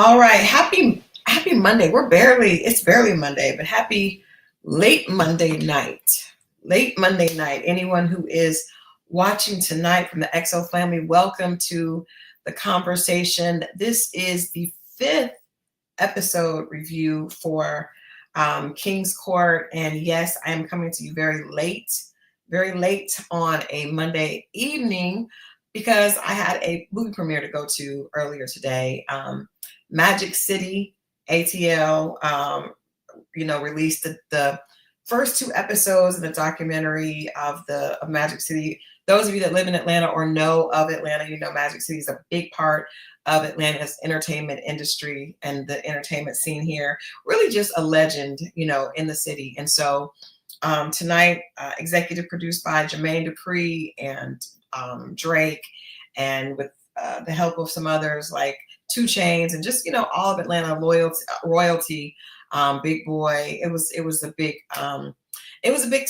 All right. Happy Monday. It's barely Monday, but happy late Monday night. Late Monday night. Anyone who is watching tonight from the XO family, welcome to the conversation. This is the fifth episode review for King's Court. And yes, I am coming to you very late on a Monday evening because I had a movie premiere to go to earlier today. Magic City ATL, released the first two episodes of the documentary of Magic City. Those of you that live in Atlanta or know of Atlanta, you know Magic City is a big part of Atlanta's entertainment industry and the entertainment scene here. Really just a legend, in the city. And so tonight, executive produced by Jermaine Dupri and Drake, and with the help of some others like 2 Chainz and just all of Atlanta royalty, Big Boy. It was a big to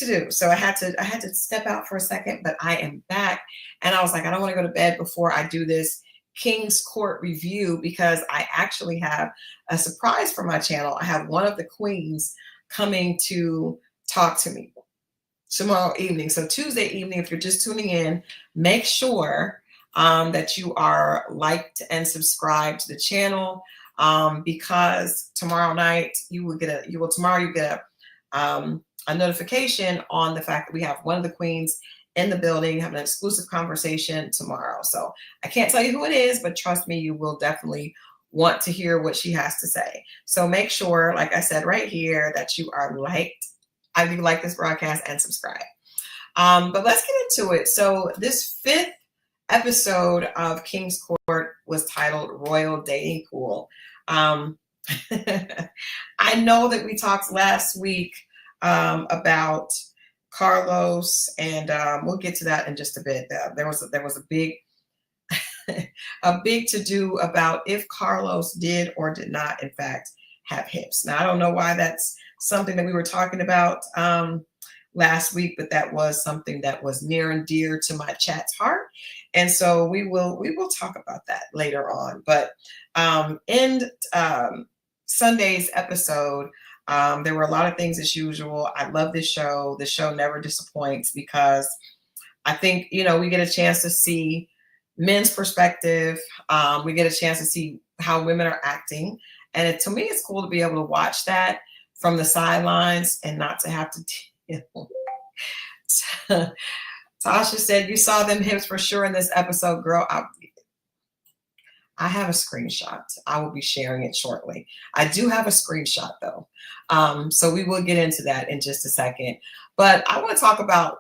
do. So I had to step out for a second, but I am back, and I was like, I don't want to go to bed before I do this King's Court review because I actually have a surprise for my channel. I have one of the queens coming to talk to me tomorrow evening. So Tuesday evening, if you're just tuning in, make sure that you are liked and subscribed to the channel, because tomorrow night you will get a notification on the fact that we have one of the queens in the building, have an exclusive conversation tomorrow. So I can't tell you who it is, but trust me, you will definitely want to hear what she has to say. So make sure, like I said right here, that you are liked. I do like this broadcast and subscribe. But let's get into it. So this fifth episode of King's Court was titled Royal Dating Pool. I know that we talked last week about Carlos, and we'll get to that in just a bit. There was a big to do about if Carlos did or did not in fact have hips. Now I don't know why that's something that we were talking about last week, but that was something that was near and dear to my chat's heart, and so we will talk about that later on. But in Sunday's episode, there were a lot of things as usual. I love this show. The show never disappoints because I think we get a chance to see men's perspective. We get a chance to see how women are acting, and to me, it's cool to be able to watch that from the sidelines and not to have to deal. Tasha said, you saw them hips for sure in this episode, girl. I have a screenshot. I will be sharing it shortly. I do have a screenshot though. So we will get into that in just a second. But I want to talk about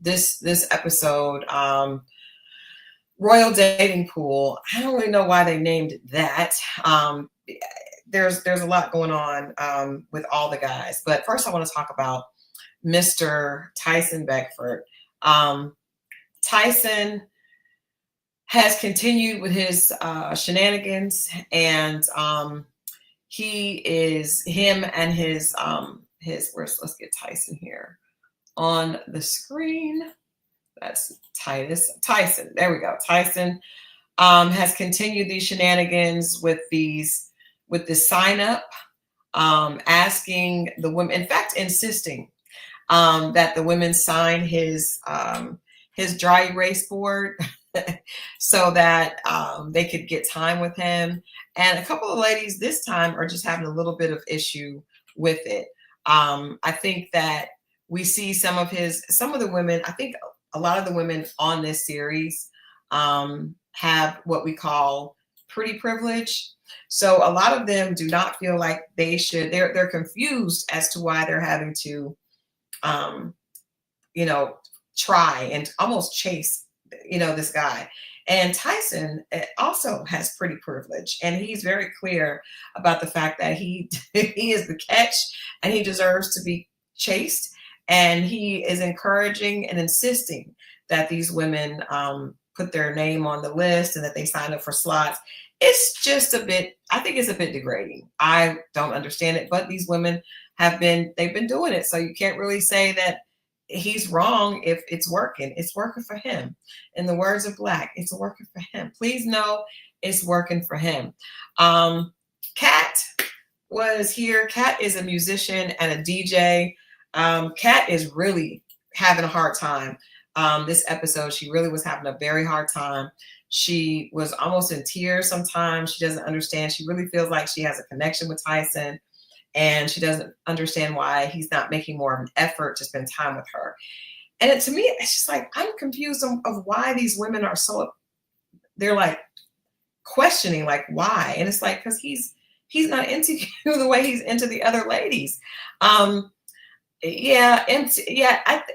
this episode, Royal Dating Pool. I don't really know why they named it that. There's a lot going on with all the guys. But first I want to talk about Mr. Tyson Beckford. Tyson has continued with his shenanigans, and let's get Tyson here on the screen. That's Tyson. There we go. Tyson has continued these shenanigans with the sign up, asking the women, in fact, insisting that the women sign his dry erase board so that they could get time with him. And a couple of ladies this time are just having a little bit of issue with it. I think that we see some of the women, I think a lot of the women on this series have what we call pretty privilege. So a lot of them do not feel like they should, they're confused as to why they're having to, try and almost chase, this guy. And Tyson also has pretty privilege, and he's very clear about the fact that he is the catch and he deserves to be chased. And he is encouraging and insisting that these women put their name on the list and that they sign up for slots. It's just I think it's a bit degrading. I don't understand it, but these women they've been doing it. So you can't really say that he's wrong if it's working. It's working for him. In the words of Black, it's working for him. Please know it's working for him. Katt was here. Katt is a musician and a DJ. Katt is really having a hard time. This episode, she really was having a very hard time. She was almost in tears sometimes. She doesn't understand. She really feels like she has a connection with Tyson, and she doesn't understand why he's not making more of an effort to spend time with her. And to me, it's just like, I'm confused of why these women are so, they're like questioning, like, why? And it's like, because he's not into you the way he's into the other ladies. Yeah, and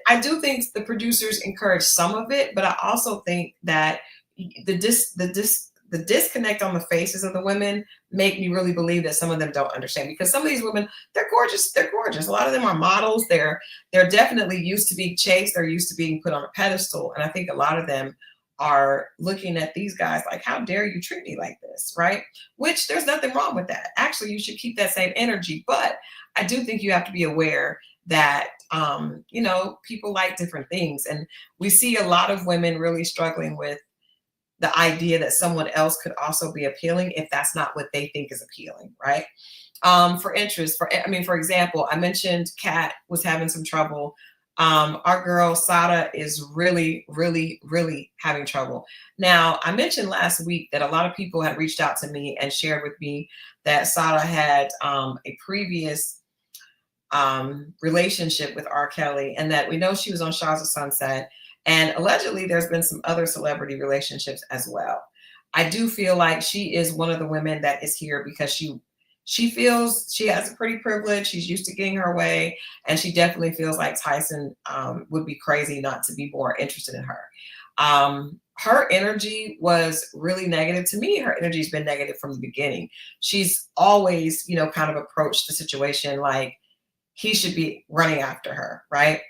I do think the producers encourage some of it, but I also think that the disconnect on the faces of the women make me really believe that some of them don't understand, because some of these women, they're gorgeous. They're gorgeous. A lot of them are models. They're definitely used to being chased. They're used to being put on a pedestal. And I think a lot of them are looking at these guys like, how dare you treat me like this, right? Which there's nothing wrong with that. Actually, you should keep that same energy. But I do think you have to be aware that, you know, people like different things. And we see a lot of women really struggling with the idea that someone else could also be appealing if that's not what they think is appealing, right? For interest, for example, I mentioned Katt was having some trouble. Our girl Sada is really, really, really having trouble. Now, I mentioned last week that a lot of people had reached out to me and shared with me that Sada had a previous relationship with R. Kelly, and that we know she was on Shaw's of Sunset, and allegedly there's been some other celebrity relationships as well. I do feel like she is one of the women that is here because she feels she has a pretty privilege. She's used to getting her way, and she definitely feels like Tyson would be crazy not to be more interested in her. Her energy was really negative to me. Her energy's been negative from the beginning. She's always, you know, kind of approached the situation like he should be running after her, right?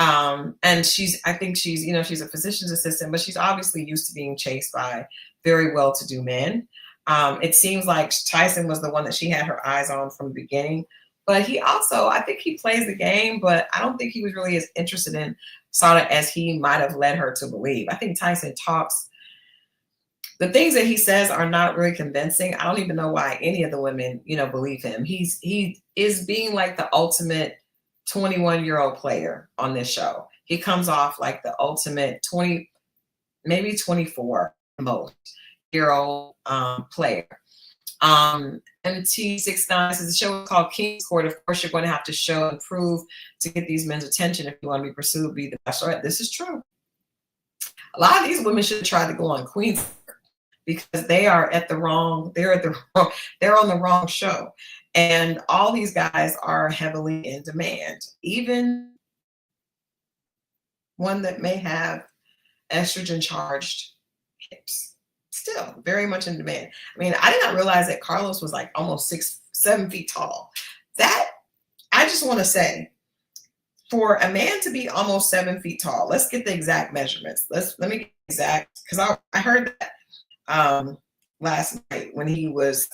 And I think she's, you know, she's a physician's assistant, but she's obviously used to being chased by very well-to-do men. It seems like Tyson was the one that she had her eyes on from the beginning, but he also, I think he plays the game, but I don't think he was really as interested in Sada as he might have led her to believe. I think Tyson talks, the things that he says are not really convincing. I don't even know why any of the women, you know, believe him. He is being like the ultimate 21-year-old player on this show. He comes off like the ultimate 20, maybe 24 most year old player. MT69 says the show is called King's Court. Of course, you're going to have to show and prove to get these men's attention if you want to be pursued, be the best. Right? This is true. A lot of these women should try to go on Queen's because they are at the wrong, they're on the wrong show. And all these guys are heavily in demand. Even one that may have estrogen charged hips, still very much in demand. I mean, I did not realize that Carlos was like almost 7 feet tall. That, I just want to say, for a man to be almost 7 feet tall, let's get the exact measurements. Let me get exact, because I heard that last night when he was,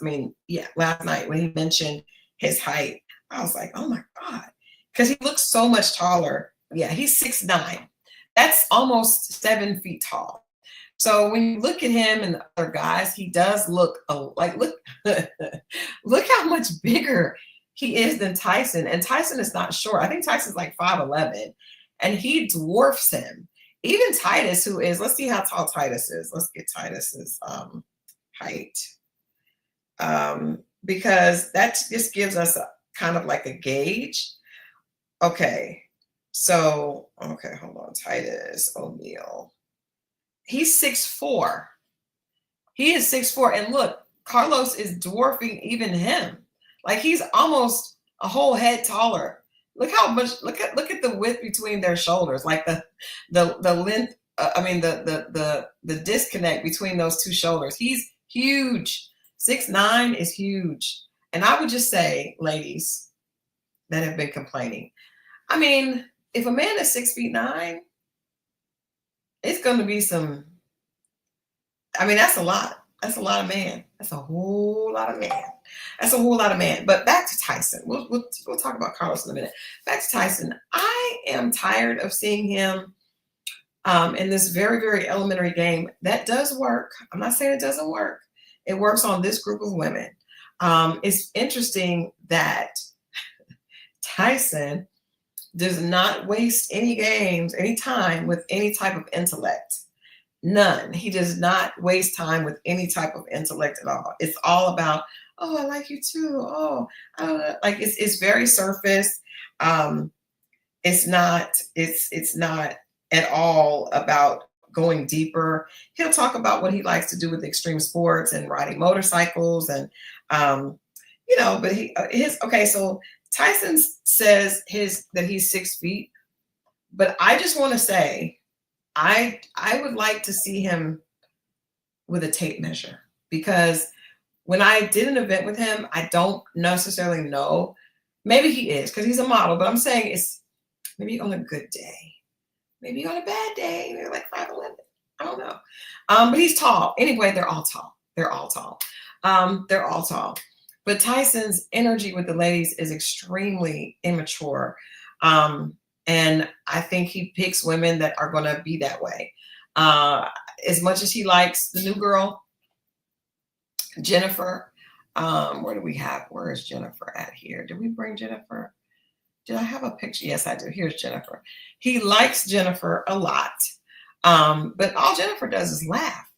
last night when he mentioned his height. I was like, oh my God, because he looks so much taller. Yeah, he's 6'9". That's almost 7 feet tall. So when you look at him and the other guys, he does look like, look, look how much bigger he is than Tyson. And Tyson is not short. I think Tyson's like 5'11", and he dwarfs him. Even Titus, who is, let's see how tall Titus is. Let's get Titus's height. Because that just gives us a kind of like a gauge. Okay. So, okay, hold on. Titus O'Neil. He's 6'4". He is 6'4". And look, Carlos is dwarfing even him. Like he's almost a whole head taller. Look how much, look at the width between their shoulders. Like the length, the disconnect between those two shoulders. He's huge. 6'9" is huge. And I would just say, ladies that have been complaining, I mean, if a man is 6'9", it's going to be some, that's a lot. That's a lot of man. That's a whole lot of man. That's a whole lot of man. But back to Tyson. We'll talk about Carlos in a minute. Back to Tyson. I am tired of seeing him in this very, very elementary game. That does work. I'm not saying it doesn't work. It works on this group of women. It's interesting that Tyson does not waste any time with any type of intellect. None. He does not waste time with any type of intellect at all. It's all about, oh, I like you too. Oh, I don't know. Like it's very surface. It's not at all about going deeper. He'll talk about what he likes to do with extreme sports and riding motorcycles and but so Tyson says that he's 6 feet, but I just want to say I would like to see him with a tape measure, because when I did an event with him, I don't necessarily know. Maybe he is because he's a model, but I'm saying it's maybe on a good day, maybe on a bad day, they're like 5'11". I don't know. But he's tall. Anyway, they're all tall. They're all tall. They're all tall. But Tyson's energy with the ladies is extremely immature. And I think he picks women that are going to be that way. As much as he likes the new girl, Jennifer. Where is Jennifer at here? Did we bring Jennifer? Did I have a picture? Yes, I do. Here's Jennifer. He likes Jennifer a lot. But all Jennifer does is laugh.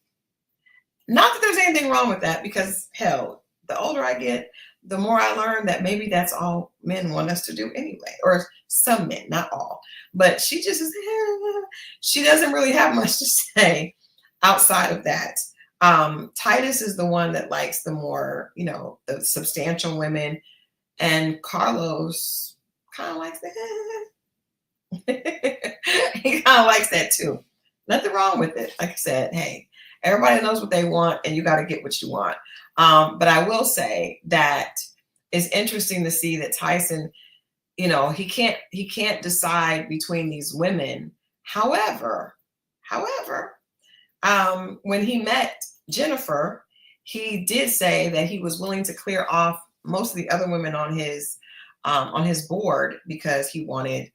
Not that there's anything wrong with that, because hell, the older I get, the more I learn that maybe that's all men want us to do anyway, or some men, not all. But she just is, she doesn't really have much to say outside of that. Titus is the one that likes the more, the substantial women, and Carlos kind of likes that. He kind of likes that too. Nothing wrong with it. Like I said, hey, everybody knows what they want, and you got to get what you want. But I will say that it's interesting to see that Tyson, he can't decide between these women. However, when he met Jennifer, he did say that he was willing to clear off most of the other women on his board because he wanted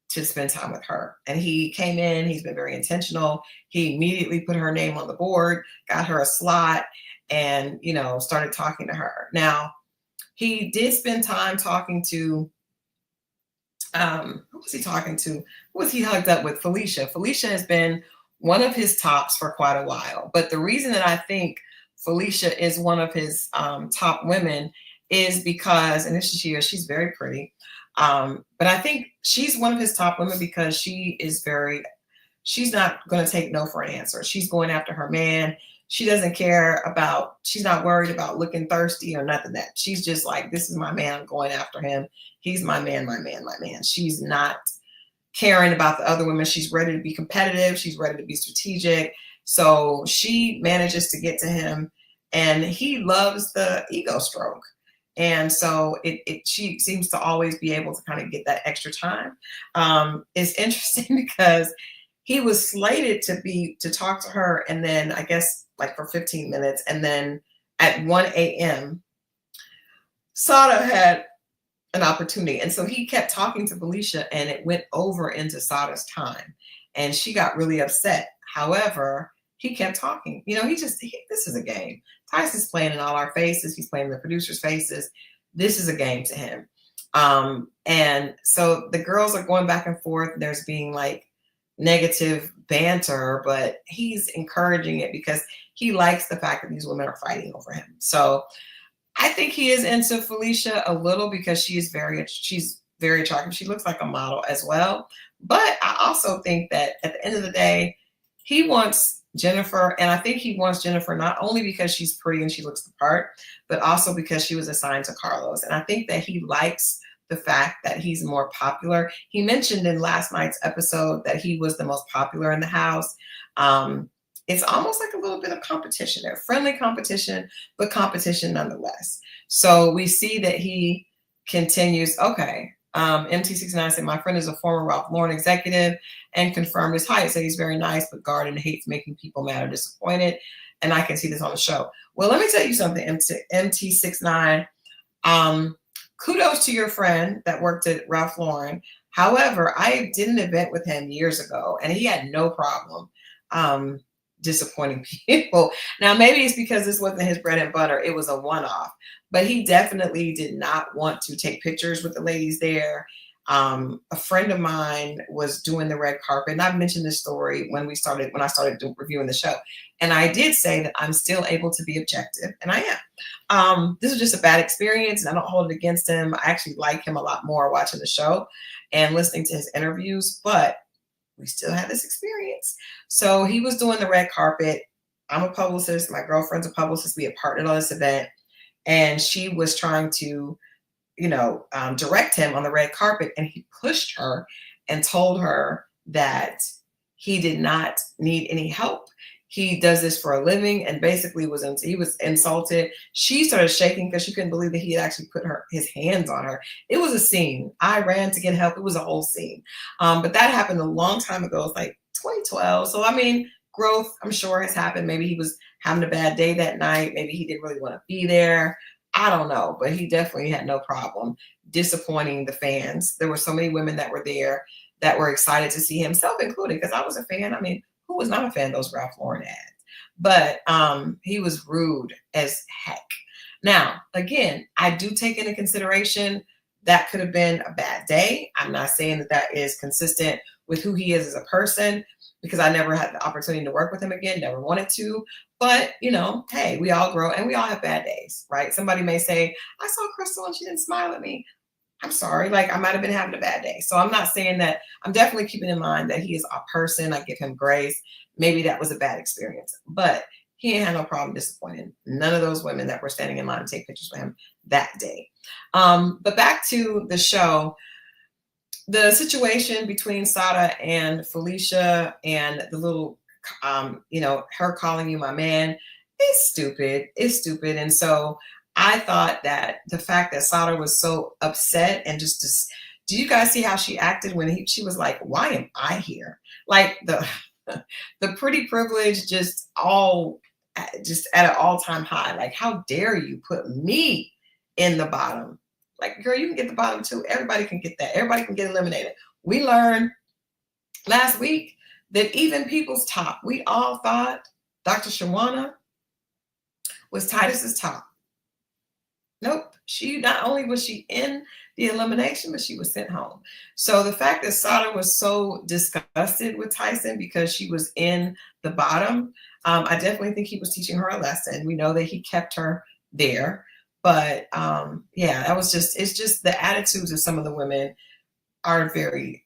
to spend time with her. And he came in, he's been very intentional. He immediately put her name on the board, got her a slot, and, started talking to her. Now, he did spend time talking to, who was he talking to? Who was he hugged up with? Felicia. Felicia has been one of his tops for quite a while. But the reason that I think Felicia is one of his top women is because, and this is she's very pretty. But I think she's one of his top women because she's not going to take no for an answer. She's going after her man. She doesn't care she's not worried about looking thirsty or nothing that. She's just like, this is my man, I'm going after him. He's my man, my man, my man. She's not caring about the other women. She's ready to be competitive. She's ready to be strategic. So she manages to get to him, and he loves the ego stroke. And so she seems to always be able to kind of get that extra time. It's interesting because he was slated to talk to her, and then I guess like for 15 minutes. And then at 1 a.m., Sada had an opportunity. And so he kept talking to Felicia, and it went over into Sada's time. And she got really upset. However, he kept talking. This is a game. Tyson's playing in all our faces. He's playing in the producers' faces. This is a game to him. And so the girls are going back and forth. There's being like negative banter, but he's encouraging it because he likes the fact that these women are fighting over him. So I think he is into Felicia a little because she's very attractive. She looks like a model as well. But I also think that at the end of the day, he wants Jennifer, and I think he wants Jennifer not only because she's pretty and she looks the part, but also because she was assigned to Carlos. And I think that he likes the fact that he's more popular. He mentioned in last night's episode that he was the most popular in the house. It's almost like a little bit of competition there, friendly competition, but competition nonetheless. So we see that he continues. Okay. MT69 said, my friend is a former Ralph Lauren executive and confirmed his height. Said he's very nice, but guarded and hates making people mad or disappointed. And I can see this on the show. Well, let me tell you something, MT69. Kudos to your friend that worked at Ralph Lauren. However, I did an event with him years ago, and he had no problem disappointing people. Now, maybe it's because this wasn't his bread and butter. It was a one-off, but he definitely did not want to take pictures with the ladies there. A friend of mine was doing the red carpet, and I've mentioned this story when I started reviewing the show. And I did say that I'm still able to be objective, and I am. This was just a bad experience, and I don't hold it against him. I actually like him a lot more watching the show and listening to his interviews, but we still had this experience. So he was doing the red carpet. I'm a publicist. My girlfriend's a publicist. We had partnered on this event, and she was trying to, direct him on the red carpet, and he pushed her and told her that he did not need any help. He does this for a living, and basically he was insulted. She started shaking because she couldn't believe that he had actually put his hands on her. It was a scene. I ran to get help. It was a whole scene. But that happened a long time ago. It's like 2012. So, I mean, growth, I'm sure, has happened. Maybe he was having a bad day that night. Maybe he didn't really want to be there. I don't know, but he definitely had no problem disappointing the fans. There were so many women that were there that were excited to see him, self included, because I was a fan. I mean, who was not a fan of those Ralph Lauren ads? But he was rude as heck. Now, again, I do take into consideration that could have been a bad day. I'm not saying that is consistent with who he is as a person, because I never had the opportunity to work with him again, never wanted to. But, hey, we all grow and we all have bad days, right? Somebody may say, I saw Christal and she didn't smile at me. I'm sorry, like I might have been having a bad day. So I'm not saying that. I'm definitely keeping in mind that he is a person. I give him grace. Maybe that was a bad experience, but he ain't had no problem disappointing none of those women that were standing in line to take pictures with him that day. But back to the show, the situation between Sada and Felicia and the little, her calling you my man is stupid. It's stupid. And so I thought that the fact that Sada was so upset and just do you guys see how she acted when she was like, why am I here? Like the pretty privilege just at an all-time high. Like, how dare you put me in the bottom? Like, girl, you can get the bottom too. Everybody can get that. Everybody can get eliminated. We learned last week that even people's top, we all thought Dr. Shawana was Titus's top. Nope. Not only was she in the elimination, but she was sent home. So the fact that Sada was so disgusted with Tyson because she was in the bottom, I definitely think he was teaching her a lesson. We know that he kept her there. But it's just the attitudes of some of the women are very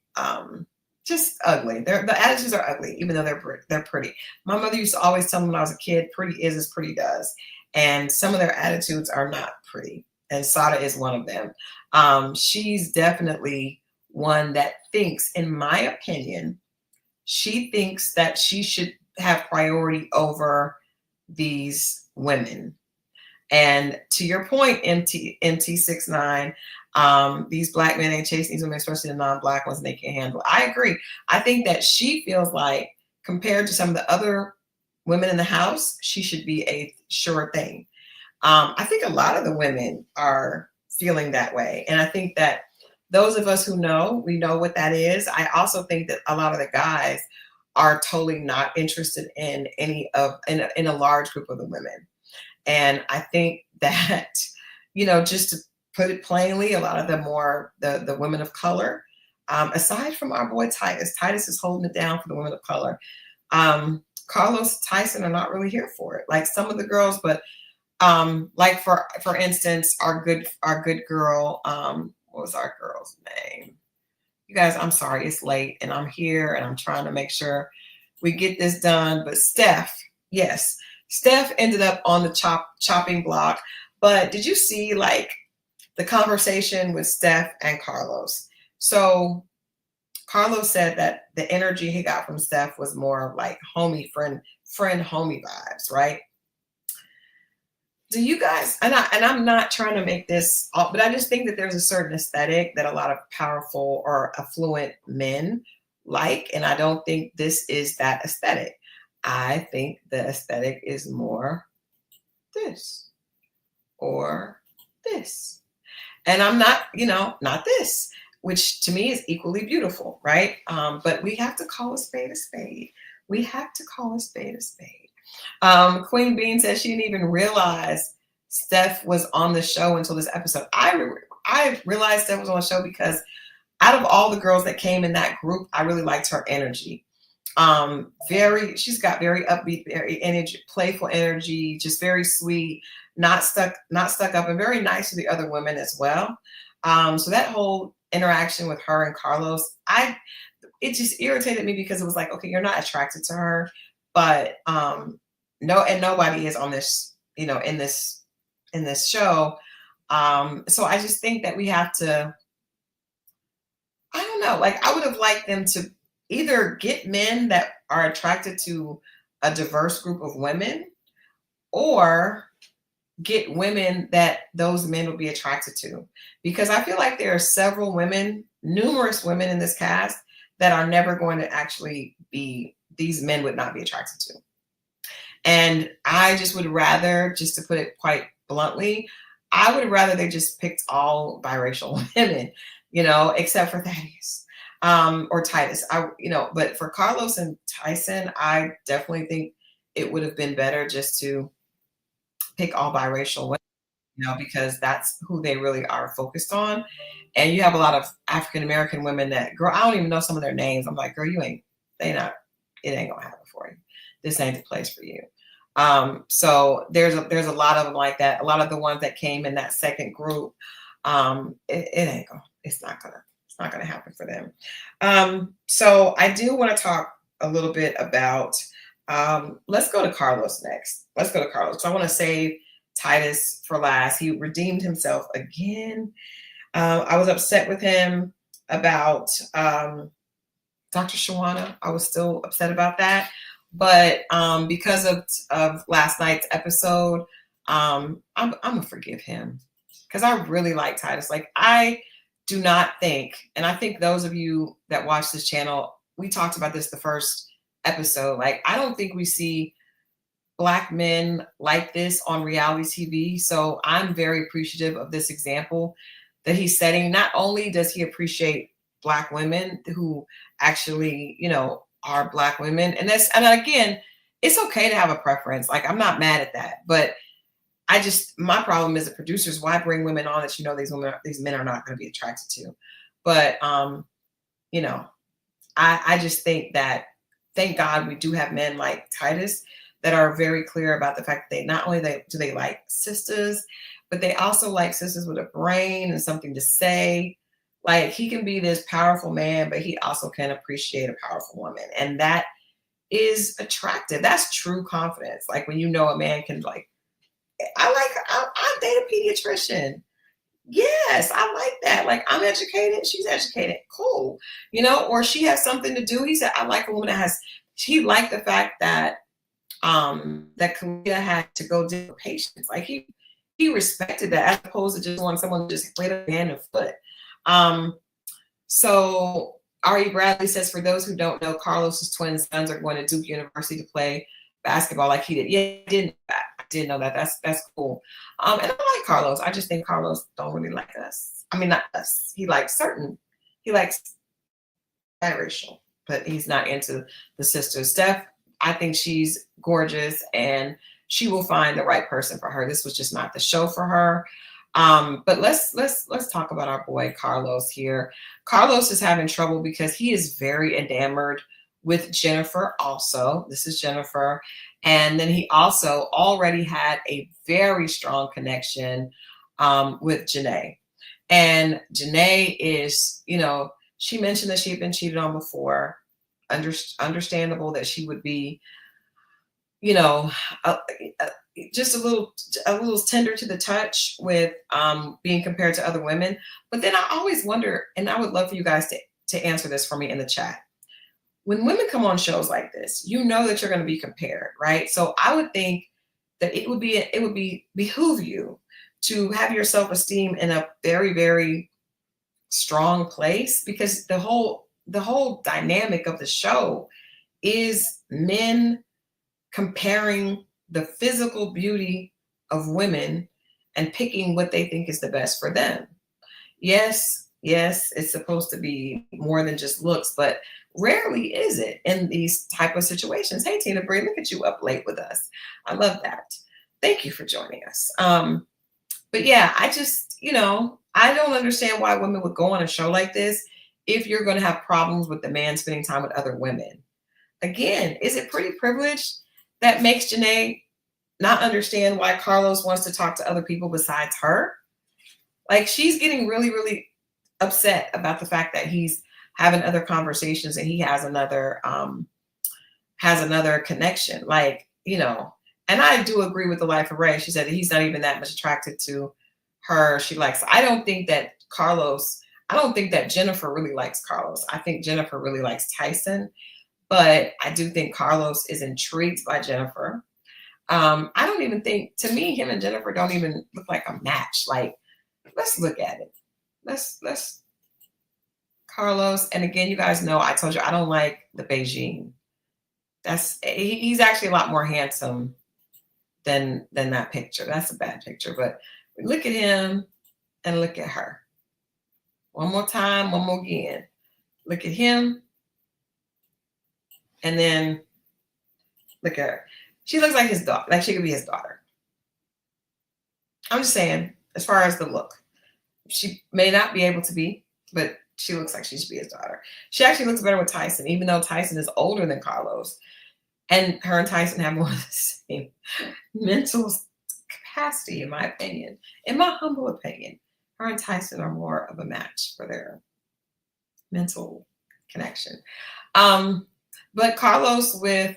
just ugly. The attitudes are ugly, even though they're pretty. My mother used to always tell me when I was a kid, pretty is as pretty does. And some of their attitudes are not pretty. And Sada is one of them. She's definitely one that thinks, in my opinion, she thinks that she should have priority over these women. And to your point, MT69, these black men ain't chasing these women, especially the non-black ones, and they can't handle it. I agree. I think that she feels like, compared to some of the other women in the house, she should be a sure thing. I think a lot of the women are feeling that way. And I think that those of us who know, we know what that is. I also think that a lot of the guys are totally not interested in in a large group of the women. And I think that, just to put it plainly, a lot of them are the women of color, aside from our boy Titus. Titus is holding it down for the women of color. Carlos, Tyson are not really here for it. Like some of the girls, but like for instance, our good girl, what was our girl's name? You guys, I'm sorry, it's late and I'm here and I'm trying to make sure we get this done. But Steph, yes. Steph ended up on the chopping block, but did you see like the conversation with Steph and Carlos? So Carlos said that the energy he got from Steph was more like homie, friend, homie vibes, right? Do you guys, and I'm not trying to make this, but I just think that there's a certain aesthetic that a lot of powerful or affluent men like, and I don't think this is that aesthetic. I think the aesthetic is more this or this. And I'm not, not this, which to me is equally beautiful, right? But we have to call a spade a spade. We have to call a spade a spade. Queen Bean says she didn't even realize Steph was on the show until this episode. I realized Steph was on the show because out of all the girls that came in that group, I really liked her energy. She's got very upbeat, very energy, playful energy, just very sweet, not stuck up, and very nice to the other women as well. So that whole interaction with her and Carlos, it just irritated me because it was like, okay, you're not attracted to her, but nobody is on this, in this show. So I just think that we have to, I don't know, like I would have liked them to either get men that are attracted to a diverse group of women, or get women that those men would be attracted to. Because I feel like there are several women, numerous women in this cast that are never going to actually be, these men would not be attracted to. And I just would rather, just to put it quite bluntly, I would rather they just picked all biracial women, except for Thaddeus or Titus. But for Carlos and Tyson, I definitely think it would have been better just to pick all biracial women, because that's who they really are focused on. And you have a lot of African American women that, girl, I don't even know some of their names. I'm like, girl, it ain't gonna happen for you. This ain't the place for you. So there's a lot of them like that. A lot of the ones that came in that second group, it's not gonna happen for them. So I do want to talk a little bit about, let's go to Carlos next. Let's go to Carlos. So I want to save Titus for last. He redeemed himself again. I was upset with him about Dr. Shawana. I was still upset about that. But because of last night's episode, I'm gonna forgive him, because I really like Titus. Like, I do not think, and I think those of you that watch this channel, we talked about this the first episode. Like, I don't think we see Black men like this on reality TV. So I'm very appreciative of this example that he's setting. Not only does he appreciate Black women who actually, are Black women. And again, it's okay to have a preference. Like, I'm not mad at that, but my problem is the producers, why bring women on that these men are not going to be attracted to? But I just think that, thank God we do have men like Titus that are very clear about the fact that they not only do they like sisters, but they also like sisters with a brain and something to say. Like, he can be this powerful man, but he also can appreciate a powerful woman. And that is attractive. That's true confidence. Like, when a man can, like, I date a pediatrician. Yes, I like that. Like, I'm educated, she's educated. Cool. Or she has something to do. He said, I like a woman he liked the fact that that Kalia had to go deal with patients. Like, he respected that, as opposed to just wanting someone to just play their hand and foot. So Ari Bradley says, for those who don't know, Carlos's twin sons are going to Duke University to play basketball like he did. Yeah, I didn't know that. That's cool. And I like Carlos. I just think Carlos don't really like us. I mean, not us. He likes biracial, but he's not into the sisters. Steph, I think she's gorgeous, and she will find the right person for her. This was just not the show for her. But let's talk about our boy Carlos here. Carlos is having trouble because he is very enamored with Jennifer also. This is Jennifer. And then he also already had a very strong connection with Janae. And Janae is, she mentioned that she had been cheated on before. Understandable that she would be, just a little tender to the touch with being compared to other women. But then I always wonder, and I would love for you guys to answer this for me in the chat. When women come on shows like this, that you're going to be compared, right? So I would think that it would behoove you to have your self-esteem in a very, very strong place, because the whole dynamic of the show is men comparing the physical beauty of women and picking what they think is the best for them. Yes, Yes, it's supposed to be more than just looks, but rarely is it in these type of situations. Hey, Tina Bree, look at you up late with us. I love that. Thank you for joining us. But yeah, I just, I don't understand why women would go on a show like this if you're going to have problems with the man spending time with other women. Again, is it pretty privileged that makes Janae not understand why Carlos wants to talk to other people besides her? Like, she's getting really, really upset about the fact that he's having other conversations and he has another connection. Like, and I do agree with the Life of Ray. She said that he's not even that much attracted to her. She likes, I don't think that Jennifer really likes Carlos. I think Jennifer really likes Tyson, but I do think Carlos is intrigued by Jennifer. I don't even think, to me, him and Jennifer don't even look like a match. Like, let's look at it. Let's Carlos. And again, you guys know, I told you, I don't like the Beijing. He's actually a lot more handsome than that picture. That's a bad picture, but look at him and look at her. One more time, one more again. Look at him. And then look at her. She looks like his daughter, like she could be his daughter. I'm just saying, as far as the look. She may not be able to be, but she looks like she should be his daughter. She actually looks better with Tyson, even though Tyson is older than Carlos. And her and Tyson have more of the same mental capacity, in my opinion. In my humble opinion, her and Tyson are more of a match for their mental connection. But Carlos with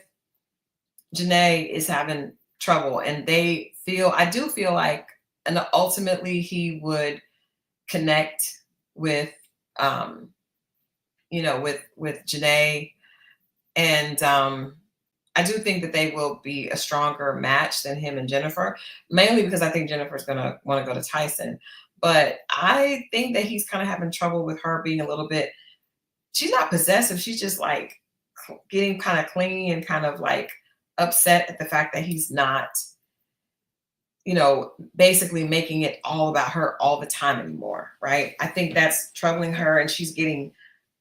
Janae is having trouble, and I do feel like, and ultimately he would connect with, with Janae, and I do think that they will be a stronger match than him and Jennifer, mainly because I think Jennifer's gonna want to go to Tyson. But I think that he's kind of having trouble with her being a little bit. She's not possessive. She's just like getting kind of clingy and kind of like upset at the fact that he's not, basically making it all about her all the time anymore, right? I think that's troubling her, and she's getting,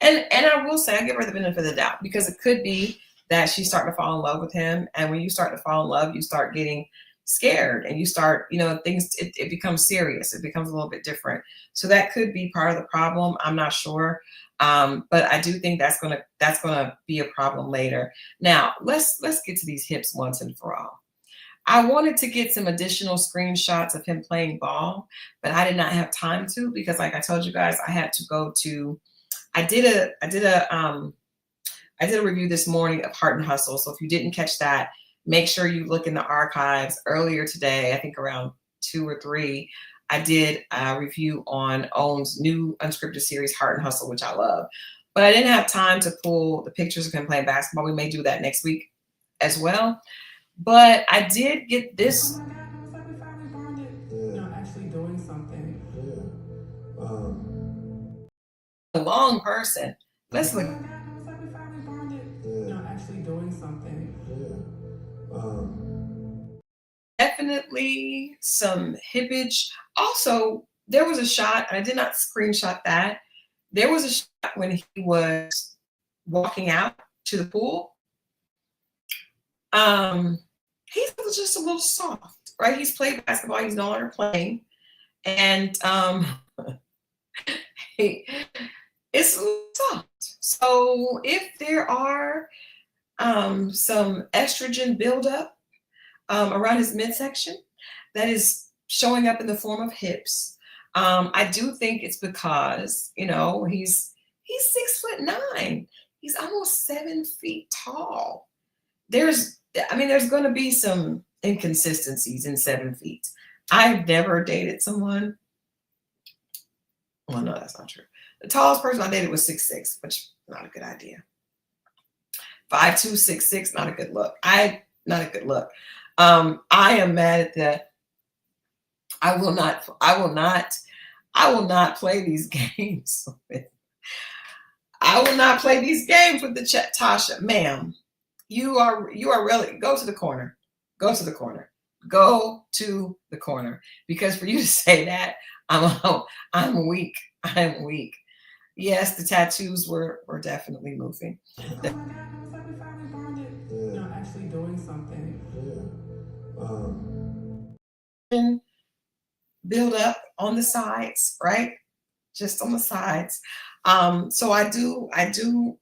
and I will say, I give her the benefit of the doubt, because it could be that she's starting to fall in love with him. And when you start to fall in love, you start getting scared, and you start, things, it becomes serious. It becomes a little bit different. So that could be part of the problem. I'm not sure. But I do think that's gonna be a problem later. Now let's get to these hips once and for all. I wanted to get some additional screenshots of him playing ball, but I did not have time to, because like I told you guys, I had to go to, I did a review this morning of Heart and Hustle. So if you didn't catch that, make sure you look in the archives. Earlier today, I think around 2 or 3, I did a review on OWN's new unscripted series, Heart and Hustle, which I love. But I didn't have time to pull the pictures of him playing basketball. We may do that next week as well. But I did get this. Oh my God, it was like we finally bonded. Yeah. Actually doing something. Yeah. A long person. Let's look. Oh my God, it was like we finally bonded. Yeah. Actually doing something. Yeah. Definitely some hippage. Also, there was a shot, and I did not screenshot that. There was a shot when he was walking out to the pool. He's just a little soft, right? He's played basketball. He's no longer playing. And it's a little soft. So if there are some estrogen buildup around his midsection that is showing up in the form of hips, I do think it's because, he's 6'9". He's almost 7 feet tall. There's going to be some inconsistencies in 7 feet. I've never dated someone. Well, no, that's not true. The tallest person I dated was 6'6", which is not a good idea. 5'2", 6'6", not a good look. Not a good look. I am mad at that. I will not play these games with. I will not play these games with the Tasha, ma'am. You are really, go to the corner. Go to the corner. Go to the corner. Because for you to say that, I'm weak. I'm weak. Yes, the tattoos were definitely moving. Oh my God, it was like we finally bonded. Actually doing something. Build up on the sides, right? Just on the sides. So I do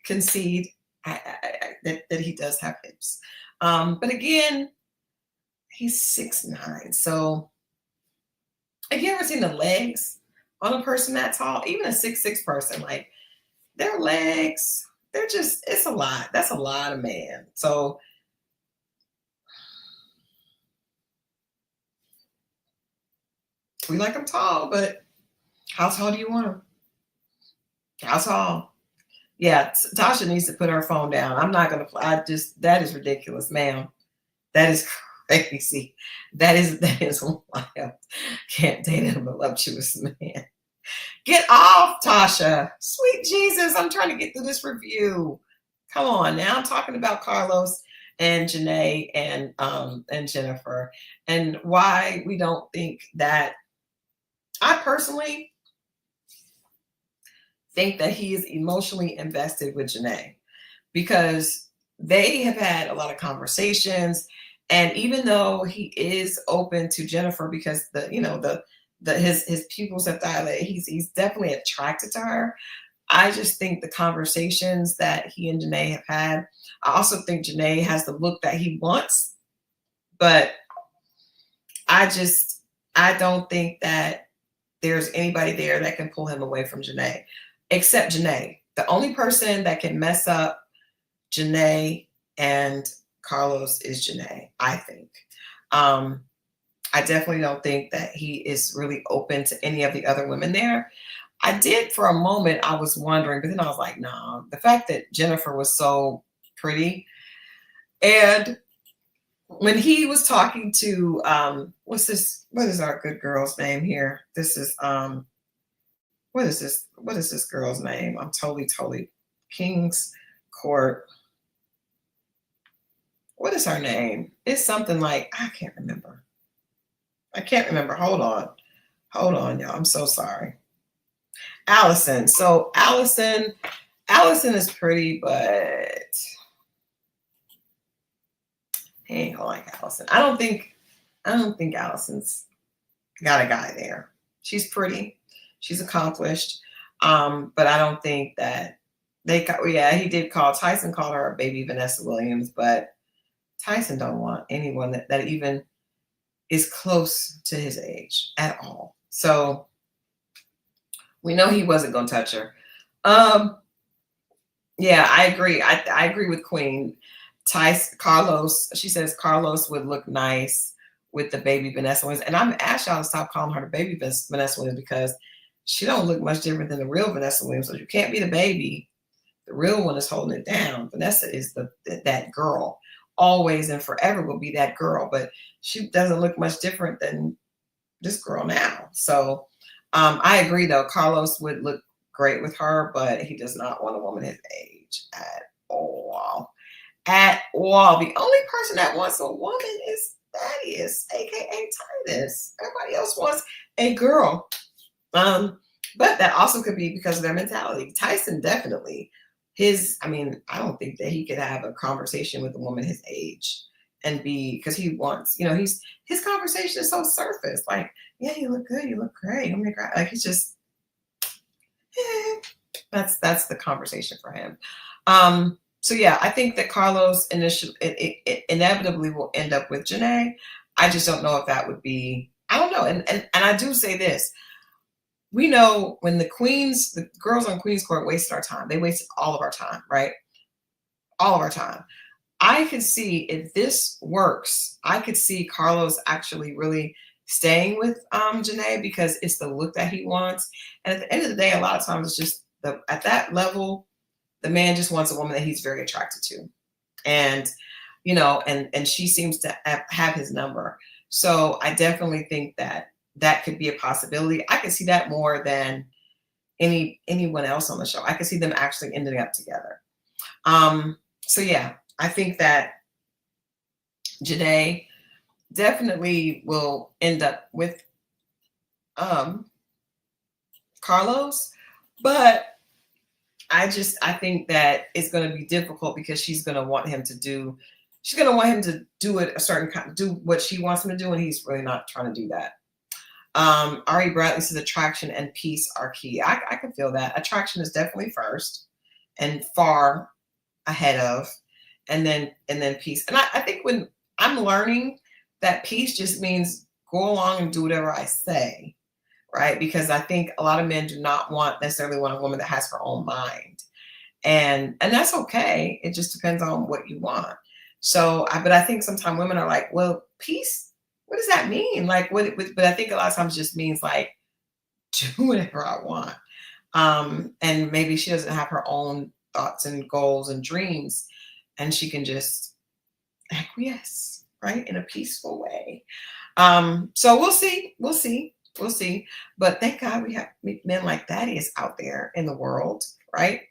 concede that he does have hips. But again, he's 6'9". So have you ever seen the legs on a person that tall? Even a 6'6" person, like their legs, they're just, it's a lot. That's a lot of man. So we like them tall, but how tall do you want them? How tall? Yeah, Tasha needs to put her phone down. I'm not gonna. I just, that is ridiculous, ma'am. That is crazy. That is wild. Can't date a voluptuous man. Get off, Tasha. Sweet Jesus, I'm trying to get through this review. Come on now. I'm talking about Carlos and Janae and Jennifer, and why we don't think that. I personally think that he is emotionally invested with Janae because they have had a lot of conversations. And even though he is open to Jennifer because his pupils have dilated, he's definitely attracted to her. I just think the conversations that he and Janae have had, I also think Janae has the look that he wants, but I don't think that there's anybody there that can pull him away from Janae, except Janae. The only person that can mess up Janae and Carlos is Janae, I think. I definitely don't think that he is really open to any of the other women there. I did for a moment, I was wondering, but then I was like, nah, the fact that Jennifer was so pretty. And when he was talking to what is our good girl's name here? This is what is this girl's name? I'm totally King's Court. What is her name? It's something like, I can't remember. Hold on, y'all. I'm so sorry. Allison. So Allison is pretty, but he ain't gonna like Allison. I don't think Allison's got a guy there. She's pretty, she's accomplished, but I don't think that they got. Yeah, he did call Tyson called her a baby Vanessa Williams, but Tyson don't want anyone that even is close to his age at all. So we know he wasn't gonna touch her. Yeah, I agree. I agree with Queen. Carlos, she says Carlos would look nice with the baby Vanessa Williams. And I'm asking y'all to stop calling her the baby Vanessa Williams because she don't look much different than the real Vanessa Williams. So you can't be the baby. The real one is holding it down. Vanessa is that girl. Always and forever will be that girl. But she doesn't look much different than this girl now. So I agree though. Carlos would look great with her, but he does not want a woman his age at all. At all. The only person that wants a woman is Thaddeus, aka Titus. Everybody else wants a girl. But that also could be because of their mentality. Tyson definitely. I don't think that he could have a conversation with a woman his age and because he wants, his conversation is so surface. Like, yeah, you look good, you look great. I'm gonna like he's just that's the conversation for him. So yeah, I think that Carlos it inevitably will end up with Janae. I just don't know if that would be, I don't know. And I do say this. We know when the girls on Queen's Court wasted our time. They wasted all of our time, right? All of our time. I could see if this works, I could see Carlos actually really staying with Janae because it's the look that he wants. And at the end of the day, a lot of times it's just at that level, the man just wants a woman that he's very attracted to. And, and she seems to have his number. So I definitely think that could be a possibility. I could see that more than anyone else on the show. I could see them actually ending up together. So yeah, I think that Janae definitely will end up with Carlos, but I think that it's going to be difficult because she's going to want him to do it a certain kind, do what she wants him to do, and he's really not trying to do that. Ari Bradley says attraction and peace are key. I can feel that. Attraction is definitely first and far ahead of, and then peace. And I think when I'm learning that peace just means go along and do whatever I say, right? Because I think a lot of men do not necessarily want a woman that has her own mind. And that's okay. It just depends on what you want. So, but I think sometimes women are like, well, peace, what does that mean? Like, but I think a lot of times it just means like, do whatever I want. And maybe she doesn't have her own thoughts and goals and dreams, and she can just acquiesce, right, in a peaceful way. So we'll see. But thank God we have men like Thaddeus out there in the world, right?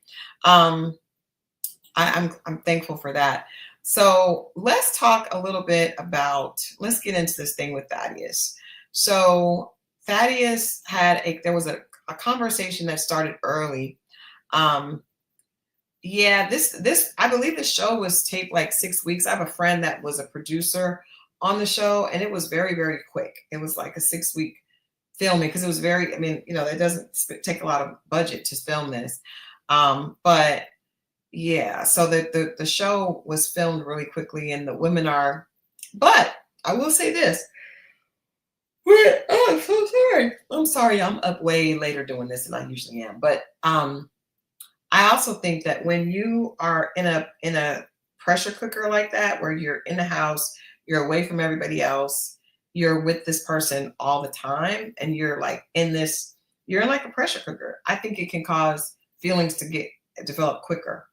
I'm thankful for that. So let's talk a little bit about, let's get into this thing with Thaddeus. So Thaddeus there was a conversation that started early. Yeah, this I believe the show was taped like 6 weeks. I have a friend that was a producer on the show, and it was very, very quick. It was like a 6-week filming because it was very, I mean, it doesn't take a lot of budget to film this. But yeah, so the show was filmed really quickly, and the women but I will say this. Oh, I'm so sorry. I'm sorry. I'm up way later doing this than I usually am. But I also think that when you are in a pressure cooker like that, where you're in the house, you're away from everybody else, you're with this person all the time, and you're like you're in like a pressure cooker. I think it can cause feelings to develop quicker.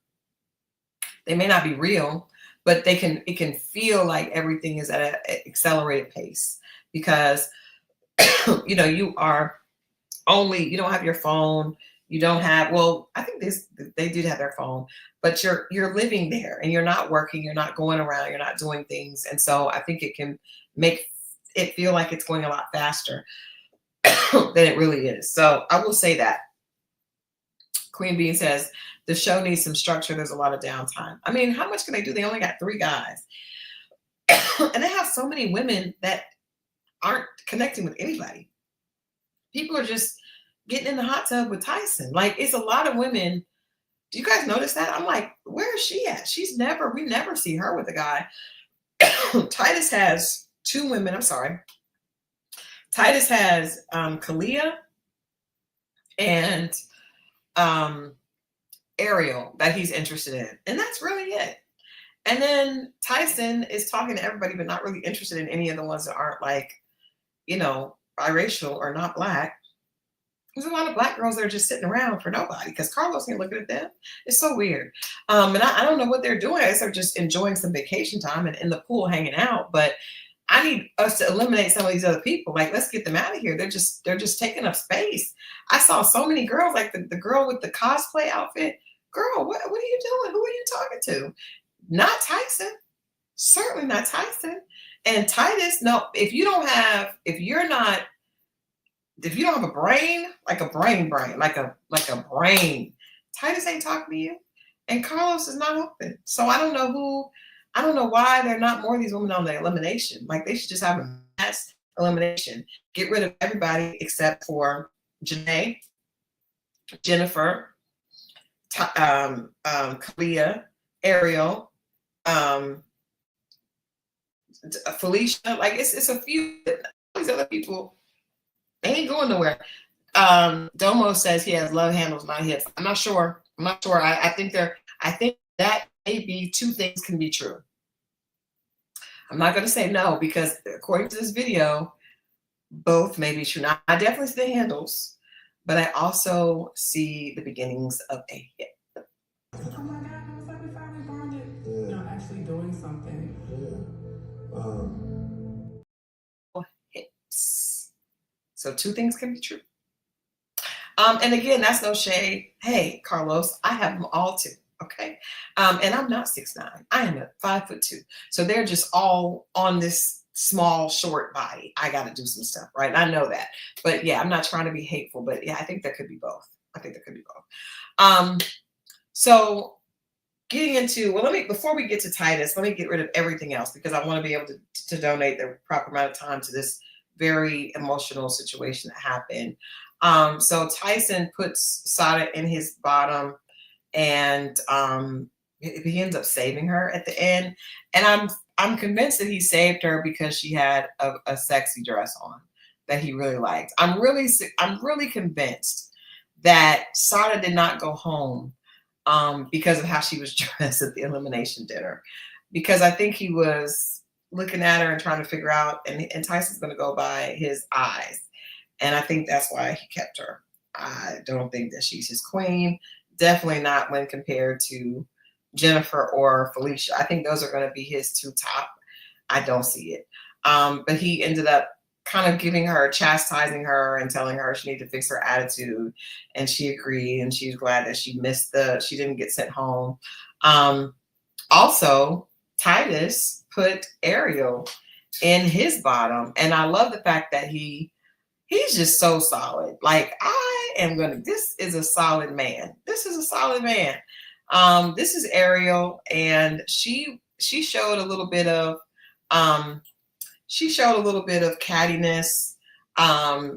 They may not be real, but it can feel like everything is at an accelerated pace because you don't have your phone. You don't have, well, I think they did have their phone, but you're living there and you're not working, you're not going around, you're not doing things. And so I think it can make it feel like it's going a lot faster than it really is. So I will say that. Queen Bean says, the show needs some structure. There's a lot of downtime. I mean, how much can they do? They only got 3 guys. And they have so many women that aren't connecting with anybody. People are just getting in the hot tub with Tyson. Like, it's a lot of women. Do you guys notice that? I'm like, where is she at? We never see her with a guy. Titus has 2 women. I'm sorry. Titus has Kalia and Ariel that he's interested in. And that's really it. And then Tyson is talking to everybody, but not really interested in any of the ones that aren't like, biracial or not Black. There's a lot of Black girls that are just sitting around for nobody because Carlos ain't looking at them. It's so weird. And I don't know what they're doing. I guess they're just enjoying some vacation time and in the pool hanging out. But I need us to eliminate some of these other people. Like, let's get them out of here. They're just taking up space. I saw so many girls, like the girl with the cosplay outfit. Girl, what are you doing? Who are you talking to? Not Tyson. Certainly not Tyson. And Titus, no, if you don't have a brain, like a brain, like a brain, Titus ain't talking to you. And Carlos is not open. So I don't know why there are not more of these women on the elimination. Like, they should just have a mass elimination. Get rid of everybody except for Janae, Jennifer, Kalia, Ariel, Felicia. Like, it's a few. These other people, they ain't going nowhere. Domo says he has love handles, not hips. I'm not sure. I think that maybe 2 things can be true. I'm not going to say no because according to this video, both may be true. Now, I definitely see the handles, but I also see the beginnings of a hip. Oh my God, I was like, we finally bonded. Yeah. Actually doing something. Yeah. Hips. So 2 things can be true. And again, that's no shade. Hey, Carlos, I have them all too. Okay. And I'm not 6'9". I am at 5'2". So they're just all on this small, short body. I got to do some stuff, right? And I know that. But yeah, I'm not trying to be hateful, but yeah, I think there could be both. I think there could be both. So getting into, well, before we get to Titus, let me get rid of everything else because I want to be able to donate the proper amount of time to this very emotional situation that happened. So Tyson puts Sada in his bottom, and he ends up saving her at the end. And I'm convinced that he saved her because she had a sexy dress on that he really liked. I'm really convinced that Sada did not go home because of how she was dressed at the elimination dinner, because I think he was looking at her and trying to figure out, and Tyson's going to go by his eyes. And I think that's why he kept her. I don't think that she's his queen. Definitely not when compared to Jennifer or Felicia. I think those are going to be his two top. I don't see it. But he ended up kind of giving her, chastising her and telling her she needed to fix her attitude. And she agreed, and she's glad that she didn't get sent home. Also, Titus put Ariel in his bottom. And I love the fact that he's just so solid. Like, this is a solid man. This is a solid man. This is Ariel, and she showed a little bit of cattiness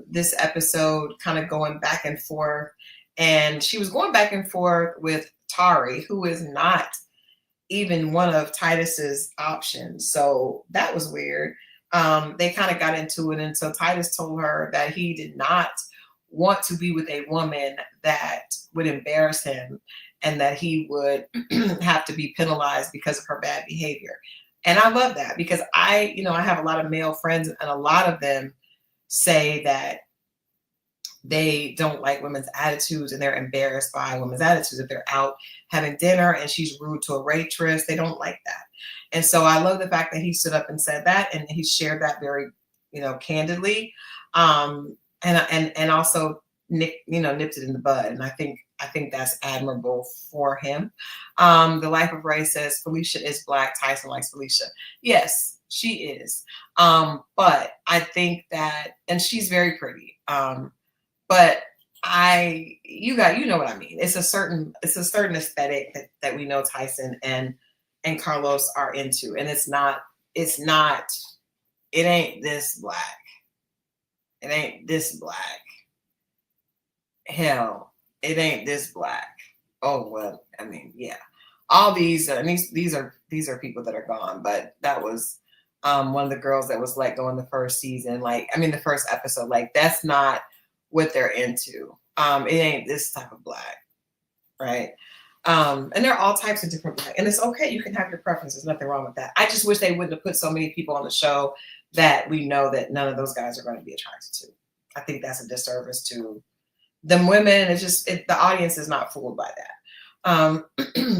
this episode, kind of going back and forth. And she was going back and forth with Tari, who is not even one of Titus's options. So that was weird. They kind of got into it, and so Titus told her that he did not want to be with a woman that would embarrass him, and that he would have to be penalized because of her bad behavior. And I love that, because I have a lot of male friends, and a lot of them say that they don't like women's attitudes, and they're embarrassed by women's attitudes. If they're out having dinner and she's rude to a waitress, they don't like that. And so I love the fact that he stood up and said that, and he shared that very, candidly, and also nipped it in the bud. And I think that's admirable for him. The Life of Ray says Felicia is Black. Tyson likes Felicia. Yes, she is. But I think that, and she's very pretty. But you know what I mean. It's a certain aesthetic that we know Tyson and Carlos are into, and it ain't this black. It ain't this black. Hell, it ain't this black. Oh well, I mean, yeah. All these are people that are gone, but that was one of the girls that was let go in the first season. The first episode. Like, that's not what they're into. It ain't this type of black, right? And there are all types of different black, and it's okay. You can have your preferences. Nothing wrong with that. I just wish they wouldn't have put so many people on the show that we know that none of those guys are going to be attracted to. I think that's a disservice to them women. The audience is not fooled by that.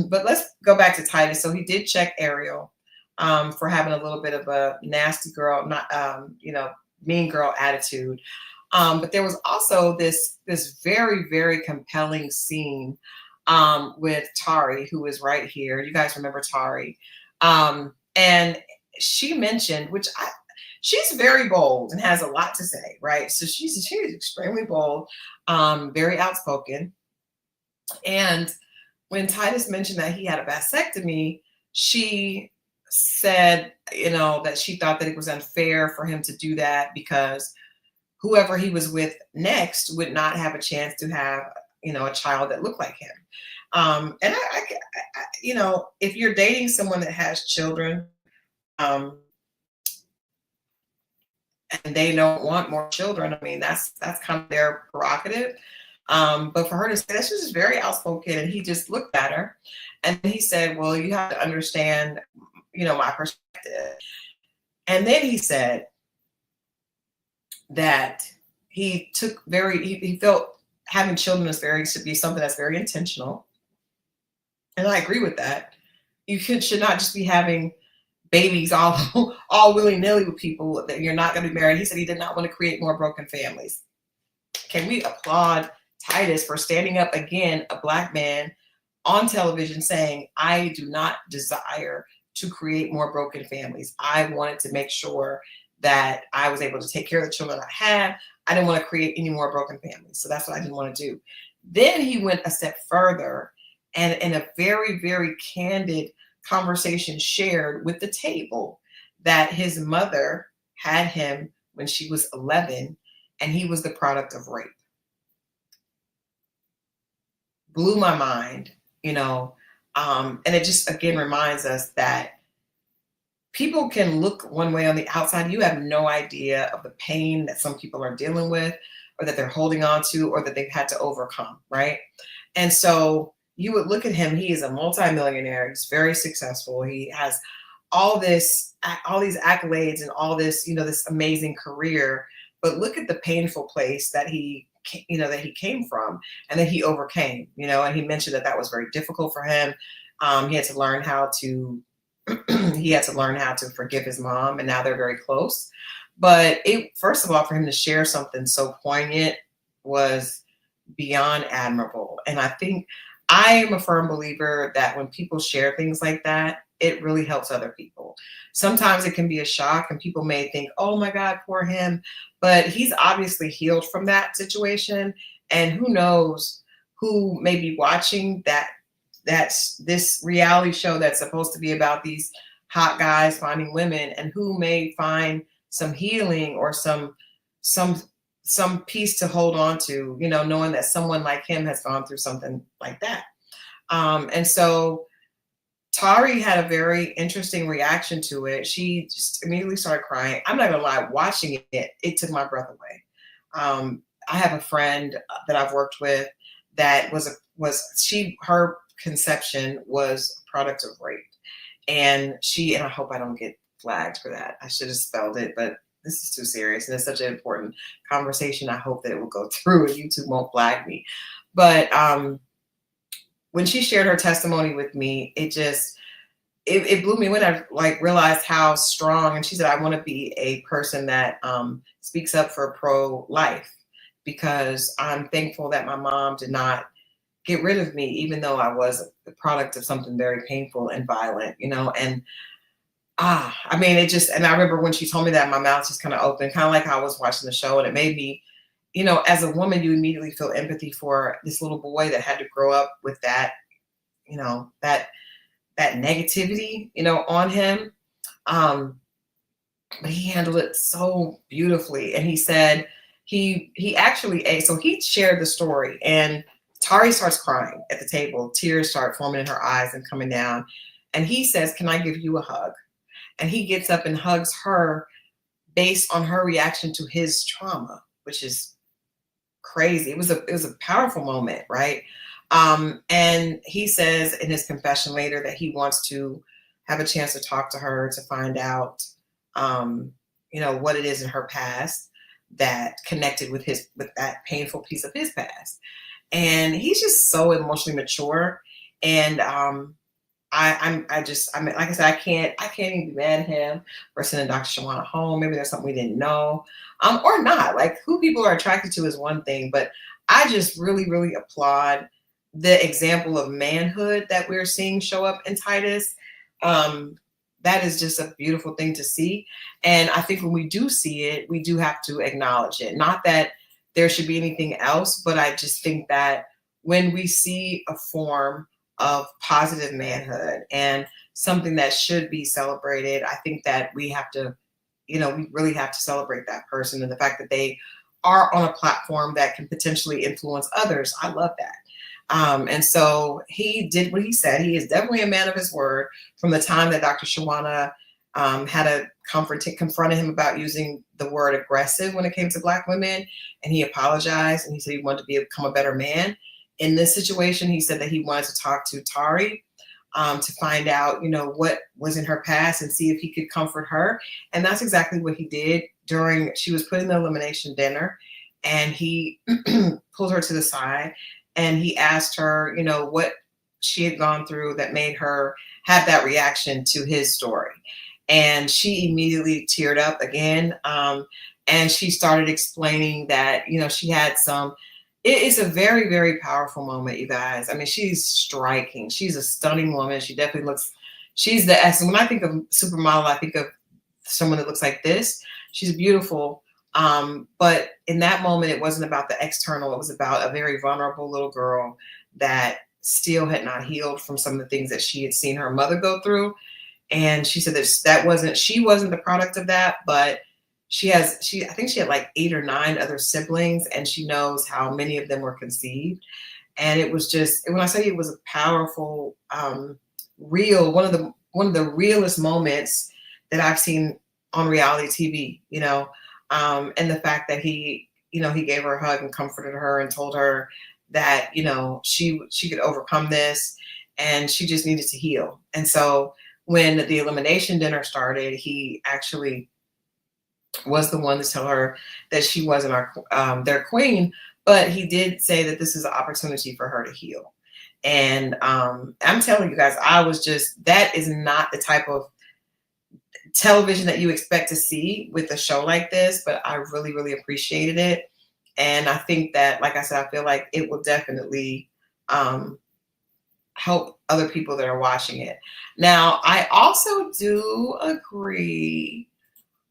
But let's go back to Titus. So he did check Ariel for having a little bit of a nasty girl, mean girl attitude. But there was also this very, very compelling scene with Tari, who is right here. You guys remember Tari. And she mentioned, she's very bold and has a lot to say, right? So she's extremely bold, very outspoken. And when Titus mentioned that he had a vasectomy, she said, that she thought that it was unfair for him to do that because whoever he was with next would not have a chance to have, a child that looked like him. And I if you're dating someone that has children, and they don't want more children, I mean, that's kind of their prerogative. But for her to say that, she was just very outspoken, and he just looked at her and he said, well, you have to understand, my perspective. And then he said that he felt having children should be something that's very intentional. And I agree with that. You should not just be having babies all willy-nilly with people that you're not going to be married. He said he did not want to create more broken families. Can we applaud Titus for standing up again, a black man on television, saying, I do not desire to create more broken families. I wanted to make sure that I was able to take care of the children I had. I didn't want to create any more broken families. So that's what I didn't want to do. Then he went a step further and in a very, very candid conversation shared with the table that his mother had him when she was 11 and he was the product of rape. Blew my mind, you know, and it just again reminds us that people can look one way on the outside. You have no idea of the pain that some people are dealing with or that they're holding on to or that they've had to overcome, right? And so you would look at him, he is a multimillionaire, he's very successful, he has all these accolades and all this, you know, this amazing career, but look at the painful place that he came from and that he overcame, you know, and he mentioned that that was very difficult for him. He had to learn how to forgive his mom, and now they're very close. But first of all, for him to share something so poignant was beyond admirable. And I think I am a firm believer that when people share things like that, it really helps other people. Sometimes it can be a shock and people may think, oh my God, poor him. But he's obviously healed from that situation. And who knows who may be watching that's this reality show that's supposed to be about these hot guys finding women, and who may find some healing or some piece to hold on to, you know, knowing that someone like him has gone through something like that. And so Tari had a very interesting reaction to it. She just immediately started crying. I'm not gonna lie, watching it, it took my breath away. I have a friend that I've worked with that her conception was a product of rape. And I hope I don't get flagged for that. I should have spelled it, but this is too serious. And it's such an important conversation. I hope that it will go through and YouTube won't flag me. But when she shared her testimony with me, it blew me when I realized how strong. And she said, I want to be a person that speaks up for pro-life, because I'm thankful that my mom did not get rid of me, even though I was the product of something very painful and violent, you know. And I mean, and I remember when she told me that, my mouth just kind of opened, kind of like how I was watching the show, and it made me, you know, as a woman, you immediately feel empathy for this little boy that had to grow up with that, you know, that negativity, you know, on him. But he handled it so beautifully. And he said he shared the story, and Tari starts crying at the table. Tears start forming in her eyes and coming down. And he says, can I give you a hug? And he gets up and hugs her based on her reaction to his trauma, which is crazy. It was a powerful moment, right? And he says in his confession later that he wants to have a chance to talk to her to find out, you know, what it is in her past that connected with that painful piece of his past. And he's just so emotionally mature. And like I said, I can't even be mad at him for sending Dr. Shawana home. Maybe there's something we didn't know, or not. Like, who people are attracted to is one thing, but I just really, really applaud the example of manhood that we're seeing show up in Titus. That is just a beautiful thing to see. And I think when we do see it, we do have to acknowledge it. Not that there should be anything else, but I just think that when we see a form of positive manhood and something that should be celebrated, I think that we have to, you know, we really have to celebrate that person and the fact that they are on a platform that can potentially influence others. I love that. And so he did what he said. He is definitely a man of his word. From the time that Dr. Shawana confronted him about using the word aggressive when it came to Black women, and he apologized and he said he wanted to become a better man. In this situation, he said that he wanted to talk to Tari to find out, you know, what was in her past and see if he could comfort her. And that's exactly what he did she was putting the elimination dinner, and he pulled her to the side and he asked her, you know, what she had gone through that made her have that reaction to his story. And she immediately teared up again. And she started explaining that, you know, she had it is a very, very powerful moment, you guys. I mean, she's striking. She's a stunning woman. She definitely looks, she's the essence. When I think of supermodel, I think of someone that looks like this. She's beautiful. But in that moment, it wasn't about the external. It was about a very vulnerable little girl that still had not healed from some of the things that she had seen her mother go through. And she said that she wasn't the product of that, but I think she had like 8 or 9 other siblings, and she knows how many of them were conceived. And it was just, when I say it was a powerful, real, one of the realest moments that I've seen on reality TV, and the fact that he gave her a hug and comforted her and told her that, she could overcome this and she just needed to heal. And so when the elimination dinner started, he actually was the one to tell her that she wasn't their queen, but he did say that this is an opportunity for her to heal. And I'm telling you guys, that is not the type of television that you expect to see with a show like this, but I really, really appreciated it. And I think that, like I said, I feel like it will definitely help other people that are watching it. Now, I also do agree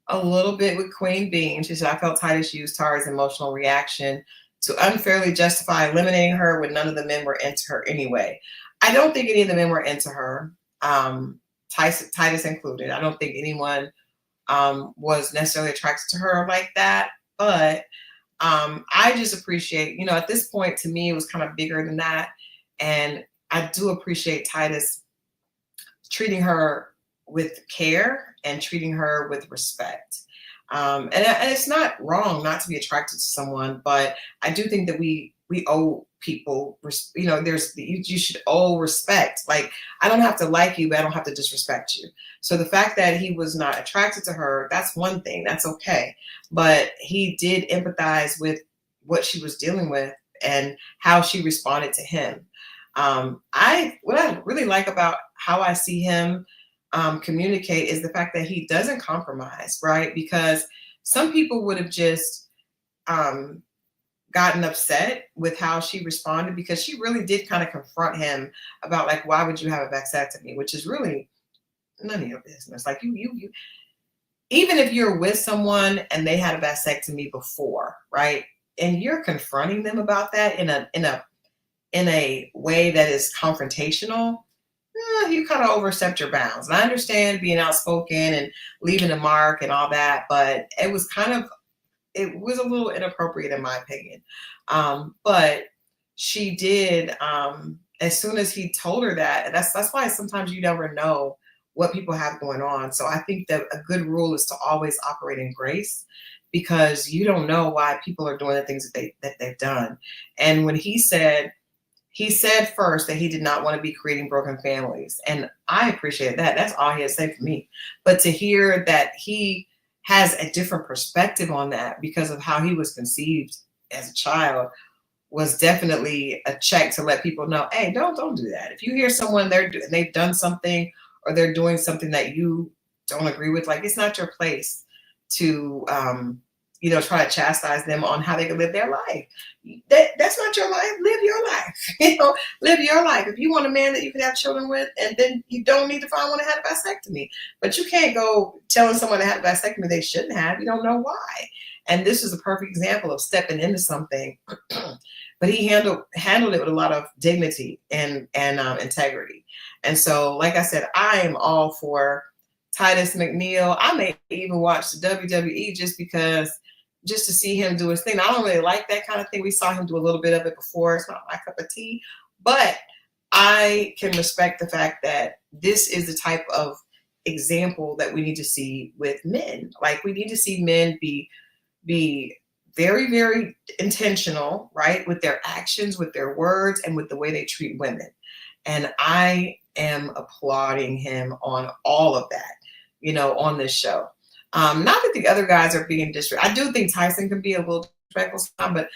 a little bit with Queen Bean. She said, I felt Titus used Tari's emotional reaction to unfairly justify eliminating her when none of the men were into her anyway. I don't think any of the men were into her, Titus included. I don't think anyone was necessarily attracted to her like that. But I just appreciate, at this point, to me, it was kind of bigger than that. And I do appreciate Titus treating her with care and treating her with respect. And it's not wrong not to be attracted to someone, but I do think that we owe people, you should owe respect. Like, I don't have to like you, but I don't have to disrespect you. So the fact that he was not attracted to her, that's one thing, that's okay. But he did empathize with what she was dealing with and how she responded to him. What I really like about how I see him communicate is the fact that he doesn't compromise, right? Because some people would have just gotten upset with how she responded, because she really did kind of confront him about, like, why would you have a vasectomy, which is really none of your business. Like, you even if you're with someone and they had a vasectomy before, right, and you're confronting them about that in a way that is confrontational, you kind of overstepped your bounds. And I understand being outspoken and leaving a mark and all that, but it was a little inappropriate in my opinion. But she did, as soon as he told her that, and that's why sometimes you never know what people have going on. So I think that a good rule is to always operate in grace, because you don't know why people are doing the things that they've done. And when he said first that he did not want to be creating broken families, and I appreciate that. That's all he had to say for me. But to hear that he has a different perspective on that because of how he was conceived as a child was definitely a check to let people know, hey, don't do that. If you hear someone they've done something or they're doing something that you don't agree with, like, it's not your place to try to chastise them on how they can live their life. That's not your life. Live your life. Live your life. If you want a man that you can have children with, and then you don't need to find one that had a vasectomy. But you can't go telling someone that had a vasectomy they shouldn't have. You don't know why. And this is a perfect example of stepping into something. But he handled it with a lot of dignity and integrity. And so, like I said, I am all for Titus McNeil. I may even watch the WWE just to see him do his thing. I don't really like that kind of thing. We saw him do a little bit of it before. It's not my cup of tea, but I can respect the fact that this is the type of example that we need to see with men. Like, we need to see men be very, very intentional, right, with their actions, with their words, and with the way they treat women. And I am applauding him on all of that, on this show. Not that the other guys are being disrespectful. I do think Tyson can be a little disrespectful sometimes, but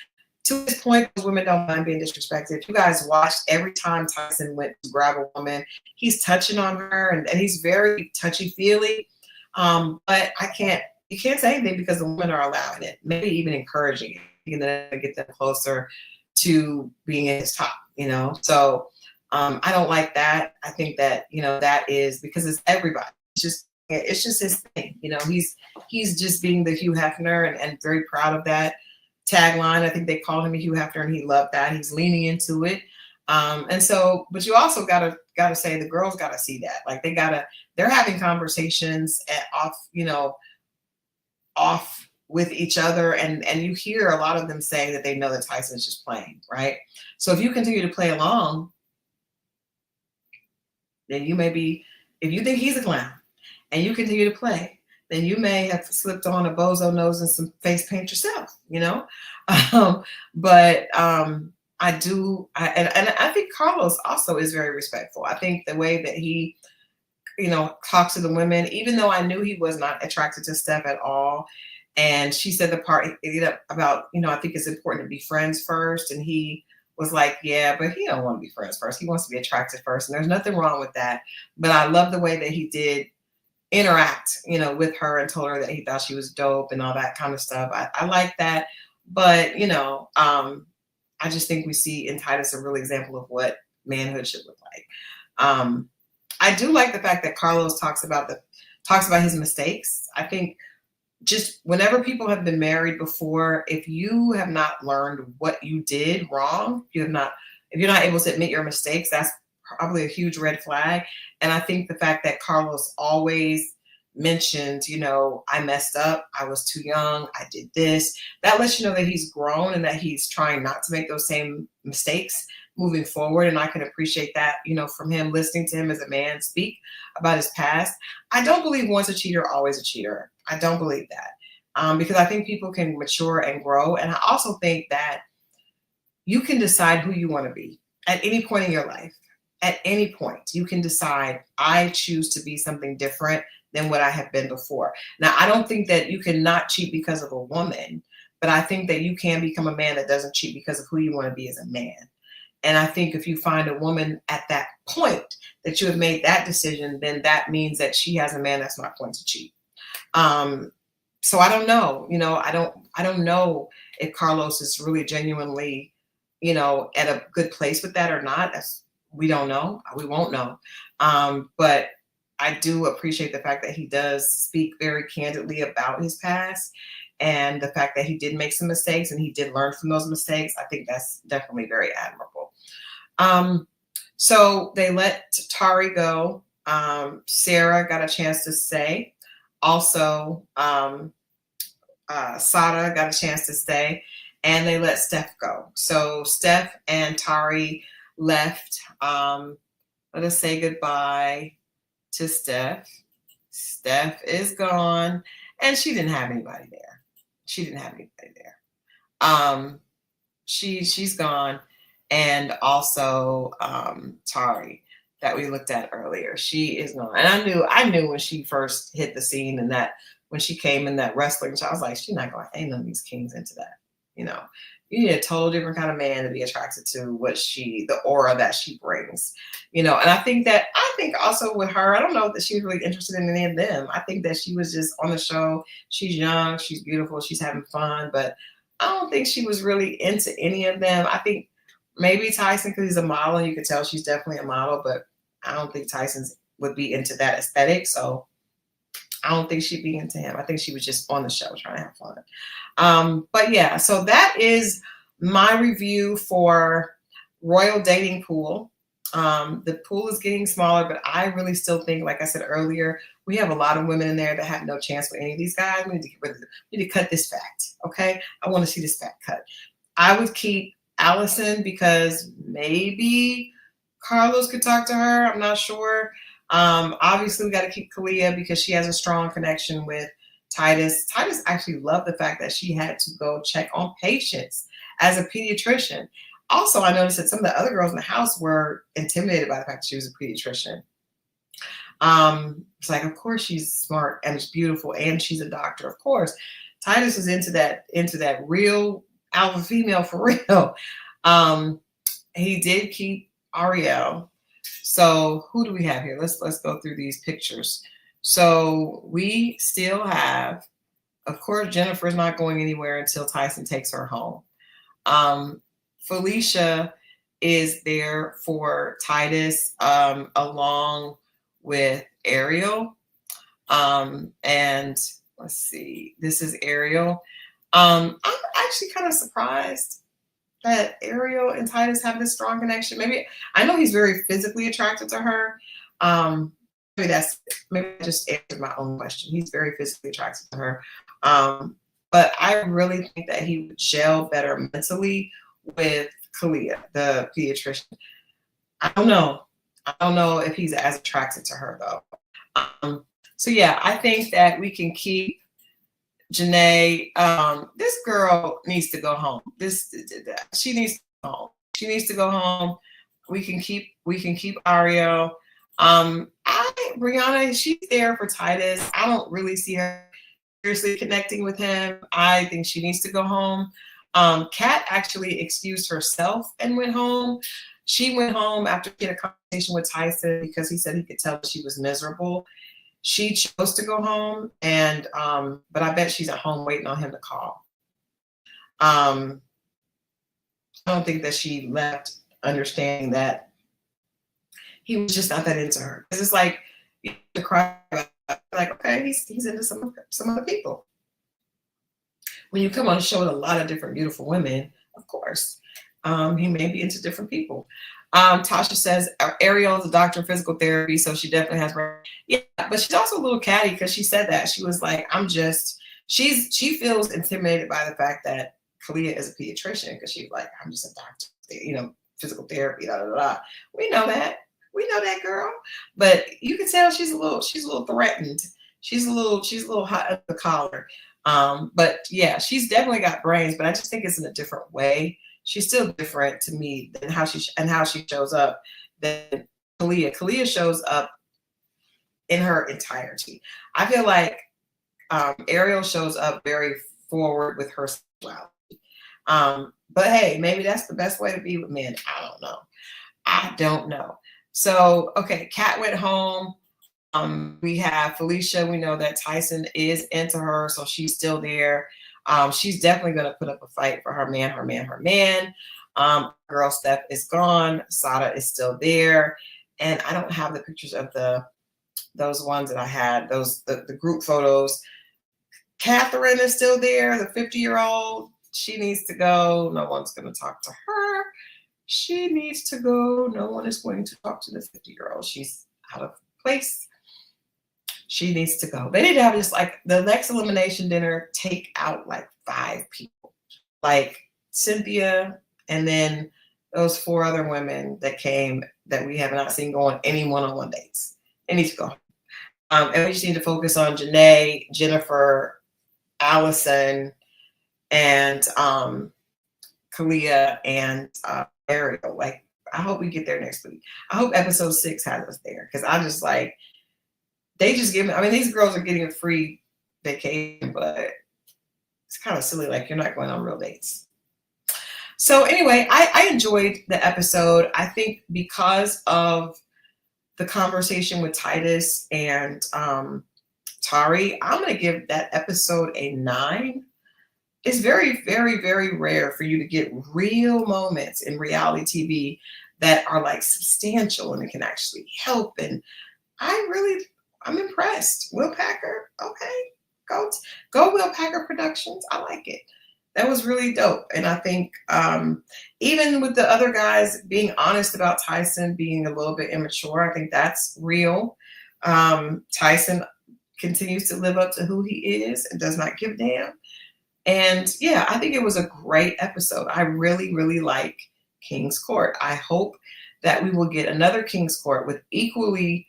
to this point, women don't mind being disrespected. If you guys watched, every time Tyson went to grab a woman, he's touching on her, and he's very touchy-feely. But you can't say anything because the women are allowing it, maybe even encouraging it, to get them closer to being in his top, So I don't like that. I think that, that is because it's everybody. It's just his thing. He's just being the Hugh Hefner and very proud of that tagline. I think they called him a Hugh Hefner and he loved that. He's leaning into it. And so, but you also gotta say the girls gotta see that. Like they're having conversations off with each other, and you hear a lot of them saying that they know that Tyson's just playing, right? So if you continue to play along, then you may be, if you think he's a clown and you continue to play, then you may have slipped on a bozo nose and some face paint yourself, but I think Carlos also is very respectful. I think the way that he, talks to the women, even though I knew he was not attracted to Steph at all. And she said the part about, I think it's important to be friends first. And he was like, yeah, but he don't want to be friends first. He wants to be attracted first. And there's nothing wrong with that. But I love the way that he did interact, with her and told her that he thought she was dope and all that kind of stuff. I like that. But, I just think we see in Titus a real example of what manhood should look like. I do like the fact that Carlos talks about his mistakes. I think just whenever people have been married before, if you have not learned what you did wrong, if you're not able to admit your mistakes, that's probably a huge red flag. And I think the fact that Carlos always mentioned, I messed up, I was too young, I did this, that lets you know that he's grown and that he's trying not to make those same mistakes moving forward. And I can appreciate that, from him, listening to him as a man speak about his past. I don't believe once a cheater, always a cheater. I don't believe that, because I think people can mature and grow. And I also think that you can decide who you want to be at any point in your life. At any point, you can decide, I choose to be something different than what I have been before. Now, I don't think that you can not cheat because of a woman, but I think that you can become a man that doesn't cheat because of who you want to be as a man. And I think if you find a woman at that point that you have made that decision, then that means that she has a man that's not going to cheat. So I don't know, I don't know if Carlos is really genuinely, at a good place with that or not. We don't know. We won't know. But I do appreciate the fact that he does speak very candidly about his past and the fact that he did make some mistakes and he did learn from those mistakes. I think that's definitely very admirable. So they let Tari go. Sara got a chance to stay. Also, Sada got a chance to stay, and they let Steph go. So Steph and Tari left. Let us say goodbye to Steph. Steph is gone, and she didn't have anybody there. She's gone, and also Tari that we looked at earlier. She is gone, and I knew when she first hit the scene and that when she came in that wrestling show, I was like, she's not going to hang none of these kings into that. You need a total different kind of man to be attracted to the aura that she brings, and I think also with her, I don't know that she was really interested in any of them. I think that she was just on the show. She's young, she's beautiful, she's having fun, but I don't think she was really into any of them. I think maybe Tyson, because he's a model and you could tell she's definitely a model, but I don't think Tyson's would be into that aesthetic. So I don't think she'd be into him. I think she was just on the show trying to have fun. But yeah, so that is my review for Royal Dating Pool. The pool is getting smaller, but I really still think, like I said earlier, we have a lot of women in there that have no chance with any of these guys. We need to cut this fact, okay? I want to see this fact cut. I would keep Allison because maybe Carlos could talk to her. I'm not sure. Obviously, we got to keep Kalia because she has a strong connection with Titus. Titus actually loved the fact that she had to go check on patients as a pediatrician. Also, I noticed that some of the other girls in the house were intimidated by the fact that she was a pediatrician. It's like, of course she's smart and it's beautiful and she's a doctor. Of course, Titus was into that real alpha female for real. He did keep Ariel. So who do we have here? Let's go through these pictures. So we still have, of course, Jennifer's not going anywhere until Tyson takes her home. Felicia is there for Titus, along with Ariel. And let's see, this is Ariel. I'm actually kind of surprised that Ariel and Titus have this strong connection. Maybe I know he's very physically attracted to her. Maybe I just answered my own question. He's very physically attracted to her. But I really think that he would gel better mentally with Kalia, the pediatrician. I don't know. I don't know if he's as attracted to her though. So yeah, I think that we can keep Janae. This girl needs to go home. She needs to go home. She needs to go home. We can keep Ariel. Brianna, she's there for Titus. I don't really see her seriously connecting with him. I think she needs to go home. Katt actually excused herself and went home. She went home after she had a conversation with Tyson because he said he could tell she was miserable. She chose to go home, and but I bet she's at home waiting on him to call. I don't think that she left understanding that he was just not that into her. Because it's like you have to cry about, like, okay, he's into some other people. When you come on a show with a lot of different beautiful women, of course, he may be into different people. Tasha says Ariel is a doctor of physical therapy, so she definitely has. Yeah, but she's also a little catty because she said that she was like, she feels intimidated by the fact that Kalia is a pediatrician because she's like, I'm just a doctor, physical therapy, da da da. We know that girl, but you can tell she's a little threatened. She's a little hot under the collar. But yeah, she's definitely got brains, but I just think it's in a different way. She's still different to me than how she shows up than Kalia. Kalia shows up in her entirety. I feel like Ariel shows up very forward with her sexuality. But hey, maybe that's the best way to be with men. I don't know. So, okay, Katt went home. We have Felicia. We know that Tyson is into her, so she's still there. She's definitely going to put up a fight for her man. Girl Steph is gone. Sada is still there. And I don't have the pictures of those ones that I had, the group photos. Catherine is still there, the 50-year-old. She needs to go. No one's going to talk to her. She needs to go. No one is going to talk to the 50-year-old. She's out of place. She needs to go. They need to have just like the next elimination dinner, take out like 5 people, like Cynthia, and then those 4 other women that came that we have not seen go on any one-on-one dates. They need to go. And we just need to focus on Janae, Jennifer, Allison, and Kalia and Ariel. Like, I hope we get there next week. I hope episode 6 has us there because I just like. They just give me, these girls are getting a free vacation, but it's kind of silly. Like, you're not going on real dates. So anyway, I enjoyed the episode. I think because of the conversation with Titus and Tari, I'm going to give that episode a 9. It's very, very, very rare for you to get real moments in reality TV that are like substantial and it can actually help. And I'm impressed. Will Packer, okay, go Will Packer Productions. I like it. That was really dope. And I think even with the other guys being honest about Tyson being a little bit immature, I think that's real. Tyson continues to live up to who he is and does not give a damn. And yeah, I think it was a great episode. I really, really like King's Court. I hope that we will get another King's Court with equally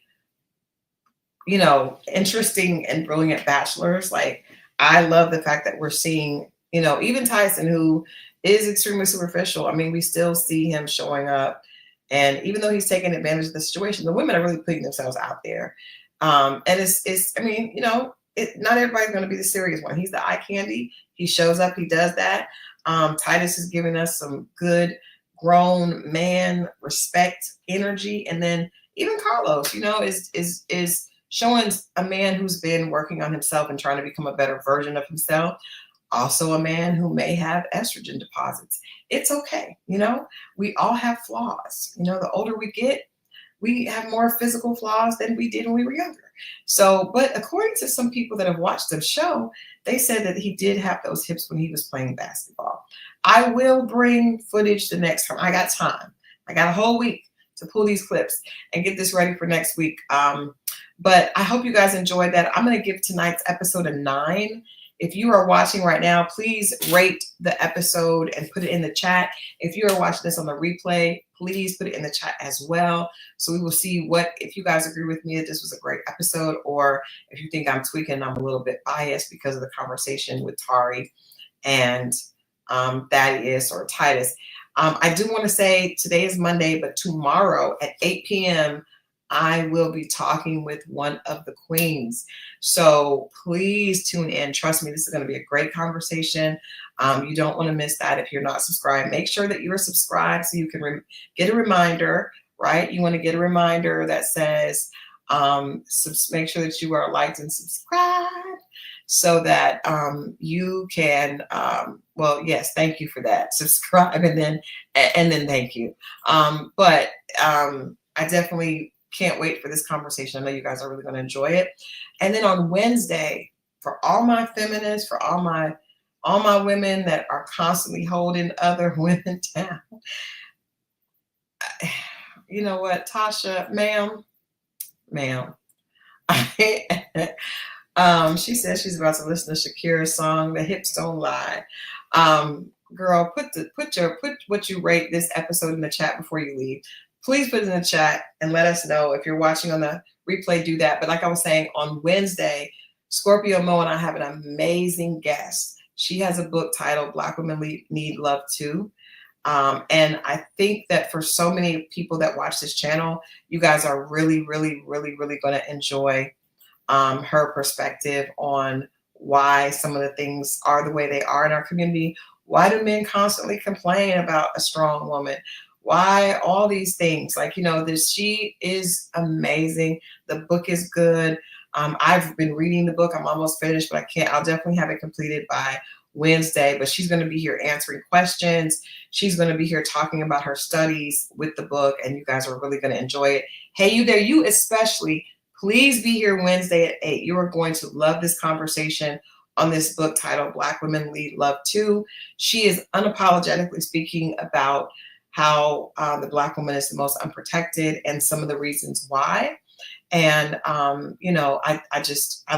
interesting and brilliant bachelors. Like, I love the fact that we're seeing, even Tyson, who is extremely superficial. We still see him showing up. And even though he's taking advantage of the situation, the women are really putting themselves out there. And not everybody's going to be the serious one. He's the eye candy. He shows up. He does that. Titus is giving us some good grown man respect energy. And then even Carlos, is showing a man who's been working on himself and trying to become a better version of himself. also a man who may have estrogen deposits. It's okay. You know, we all have flaws. You know, the older we get, we have more physical flaws than we did when we were younger. So, but according to some people that have watched the show, they said that he did have those hips when he was playing basketball. I will bring footage the next time. I got time. I got a whole week to pull these clips and get this ready for next week. But I hope you guys enjoyed that. I'm going to give tonight's episode a 9. If you are watching right now, please rate the episode and put it in the chat. If you are watching this on the replay, please put it in the chat as well. So we will see if you guys agree with me that this was a great episode, or if you think I'm tweaking, I'm a little bit biased because of the conversation with Tari and Thaddeus or Titus. I do want to say today is Monday, but tomorrow at 8 p.m., I will be talking with one of the queens. So please tune in. Trust me, this is going to be a great conversation. You don't want to miss that. If you're not subscribed, make sure that you are subscribed so you can get a reminder, right? You want to get a reminder that says, make sure that you are liked and subscribed so that you can, well, yes, thank you for that. Subscribe and then thank you. But I definitely can't wait for this conversation. I know you guys are really going to enjoy it. And then on Wednesday, for all my feminists, for all my women that are constantly holding other women down, you know what, Tasha, ma'am, she says she's about to listen to Shakira's song, "The Hips Don't Lie." Girl, put what you rate this episode in the chat before you leave. Please put it in the chat and let us know. If you're watching on the replay, do that. But like I was saying, on Wednesday, Scorpio Mo and I have an amazing guest. She has a book titled Black Women Need Love Too. And I think that for so many people that watch this channel, you guys are really, really, really, really going to enjoy her perspective on why some of the things are the way they are in our community. Why do men constantly complain about a strong woman? Why all these things? Like, you know, she is amazing. The book is good. I've been reading the book. I'm almost finished, but I'll definitely have it completed by Wednesday. But she's going to be here answering questions. She's going to be here talking about her studies with the book, and you guys are really going to enjoy it. Hey, you there, you especially, please be here Wednesday at 8. You are going to love this conversation on this book titled Black Women Need Love Too. She is unapologetically speaking about how the Black woman is the most unprotected and some of the reasons why. And, you know, I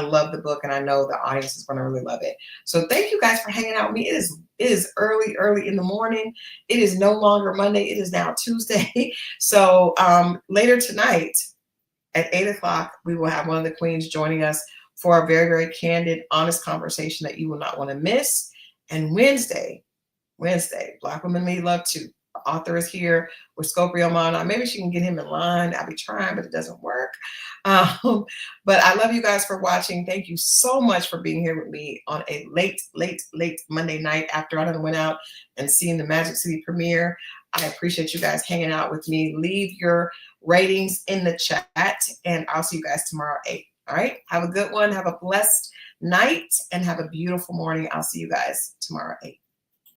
love the book, and I know the audience is going to really love it. So thank you guys for hanging out with me. It is early in the morning. It is no longer Monday. It is now Tuesday. So later tonight at 8 o'clock, we will have one of the queens joining us for a very, very candid, honest conversation that you will not want to miss. And Wednesday, Black Women Need Love Too. The author is here with Scorpio Mana. Maybe she can get him in line. I'll be trying, but it doesn't work. But I love you guys for watching. Thank you so much for being here with me on a late Monday night after I done went out and seen the Magic City premiere. I appreciate you guys hanging out with me. Leave your ratings in the chat, and I'll see you guys tomorrow at 8. All right. Have a good one. Have a blessed night and have a beautiful morning. I'll see you guys tomorrow at 8.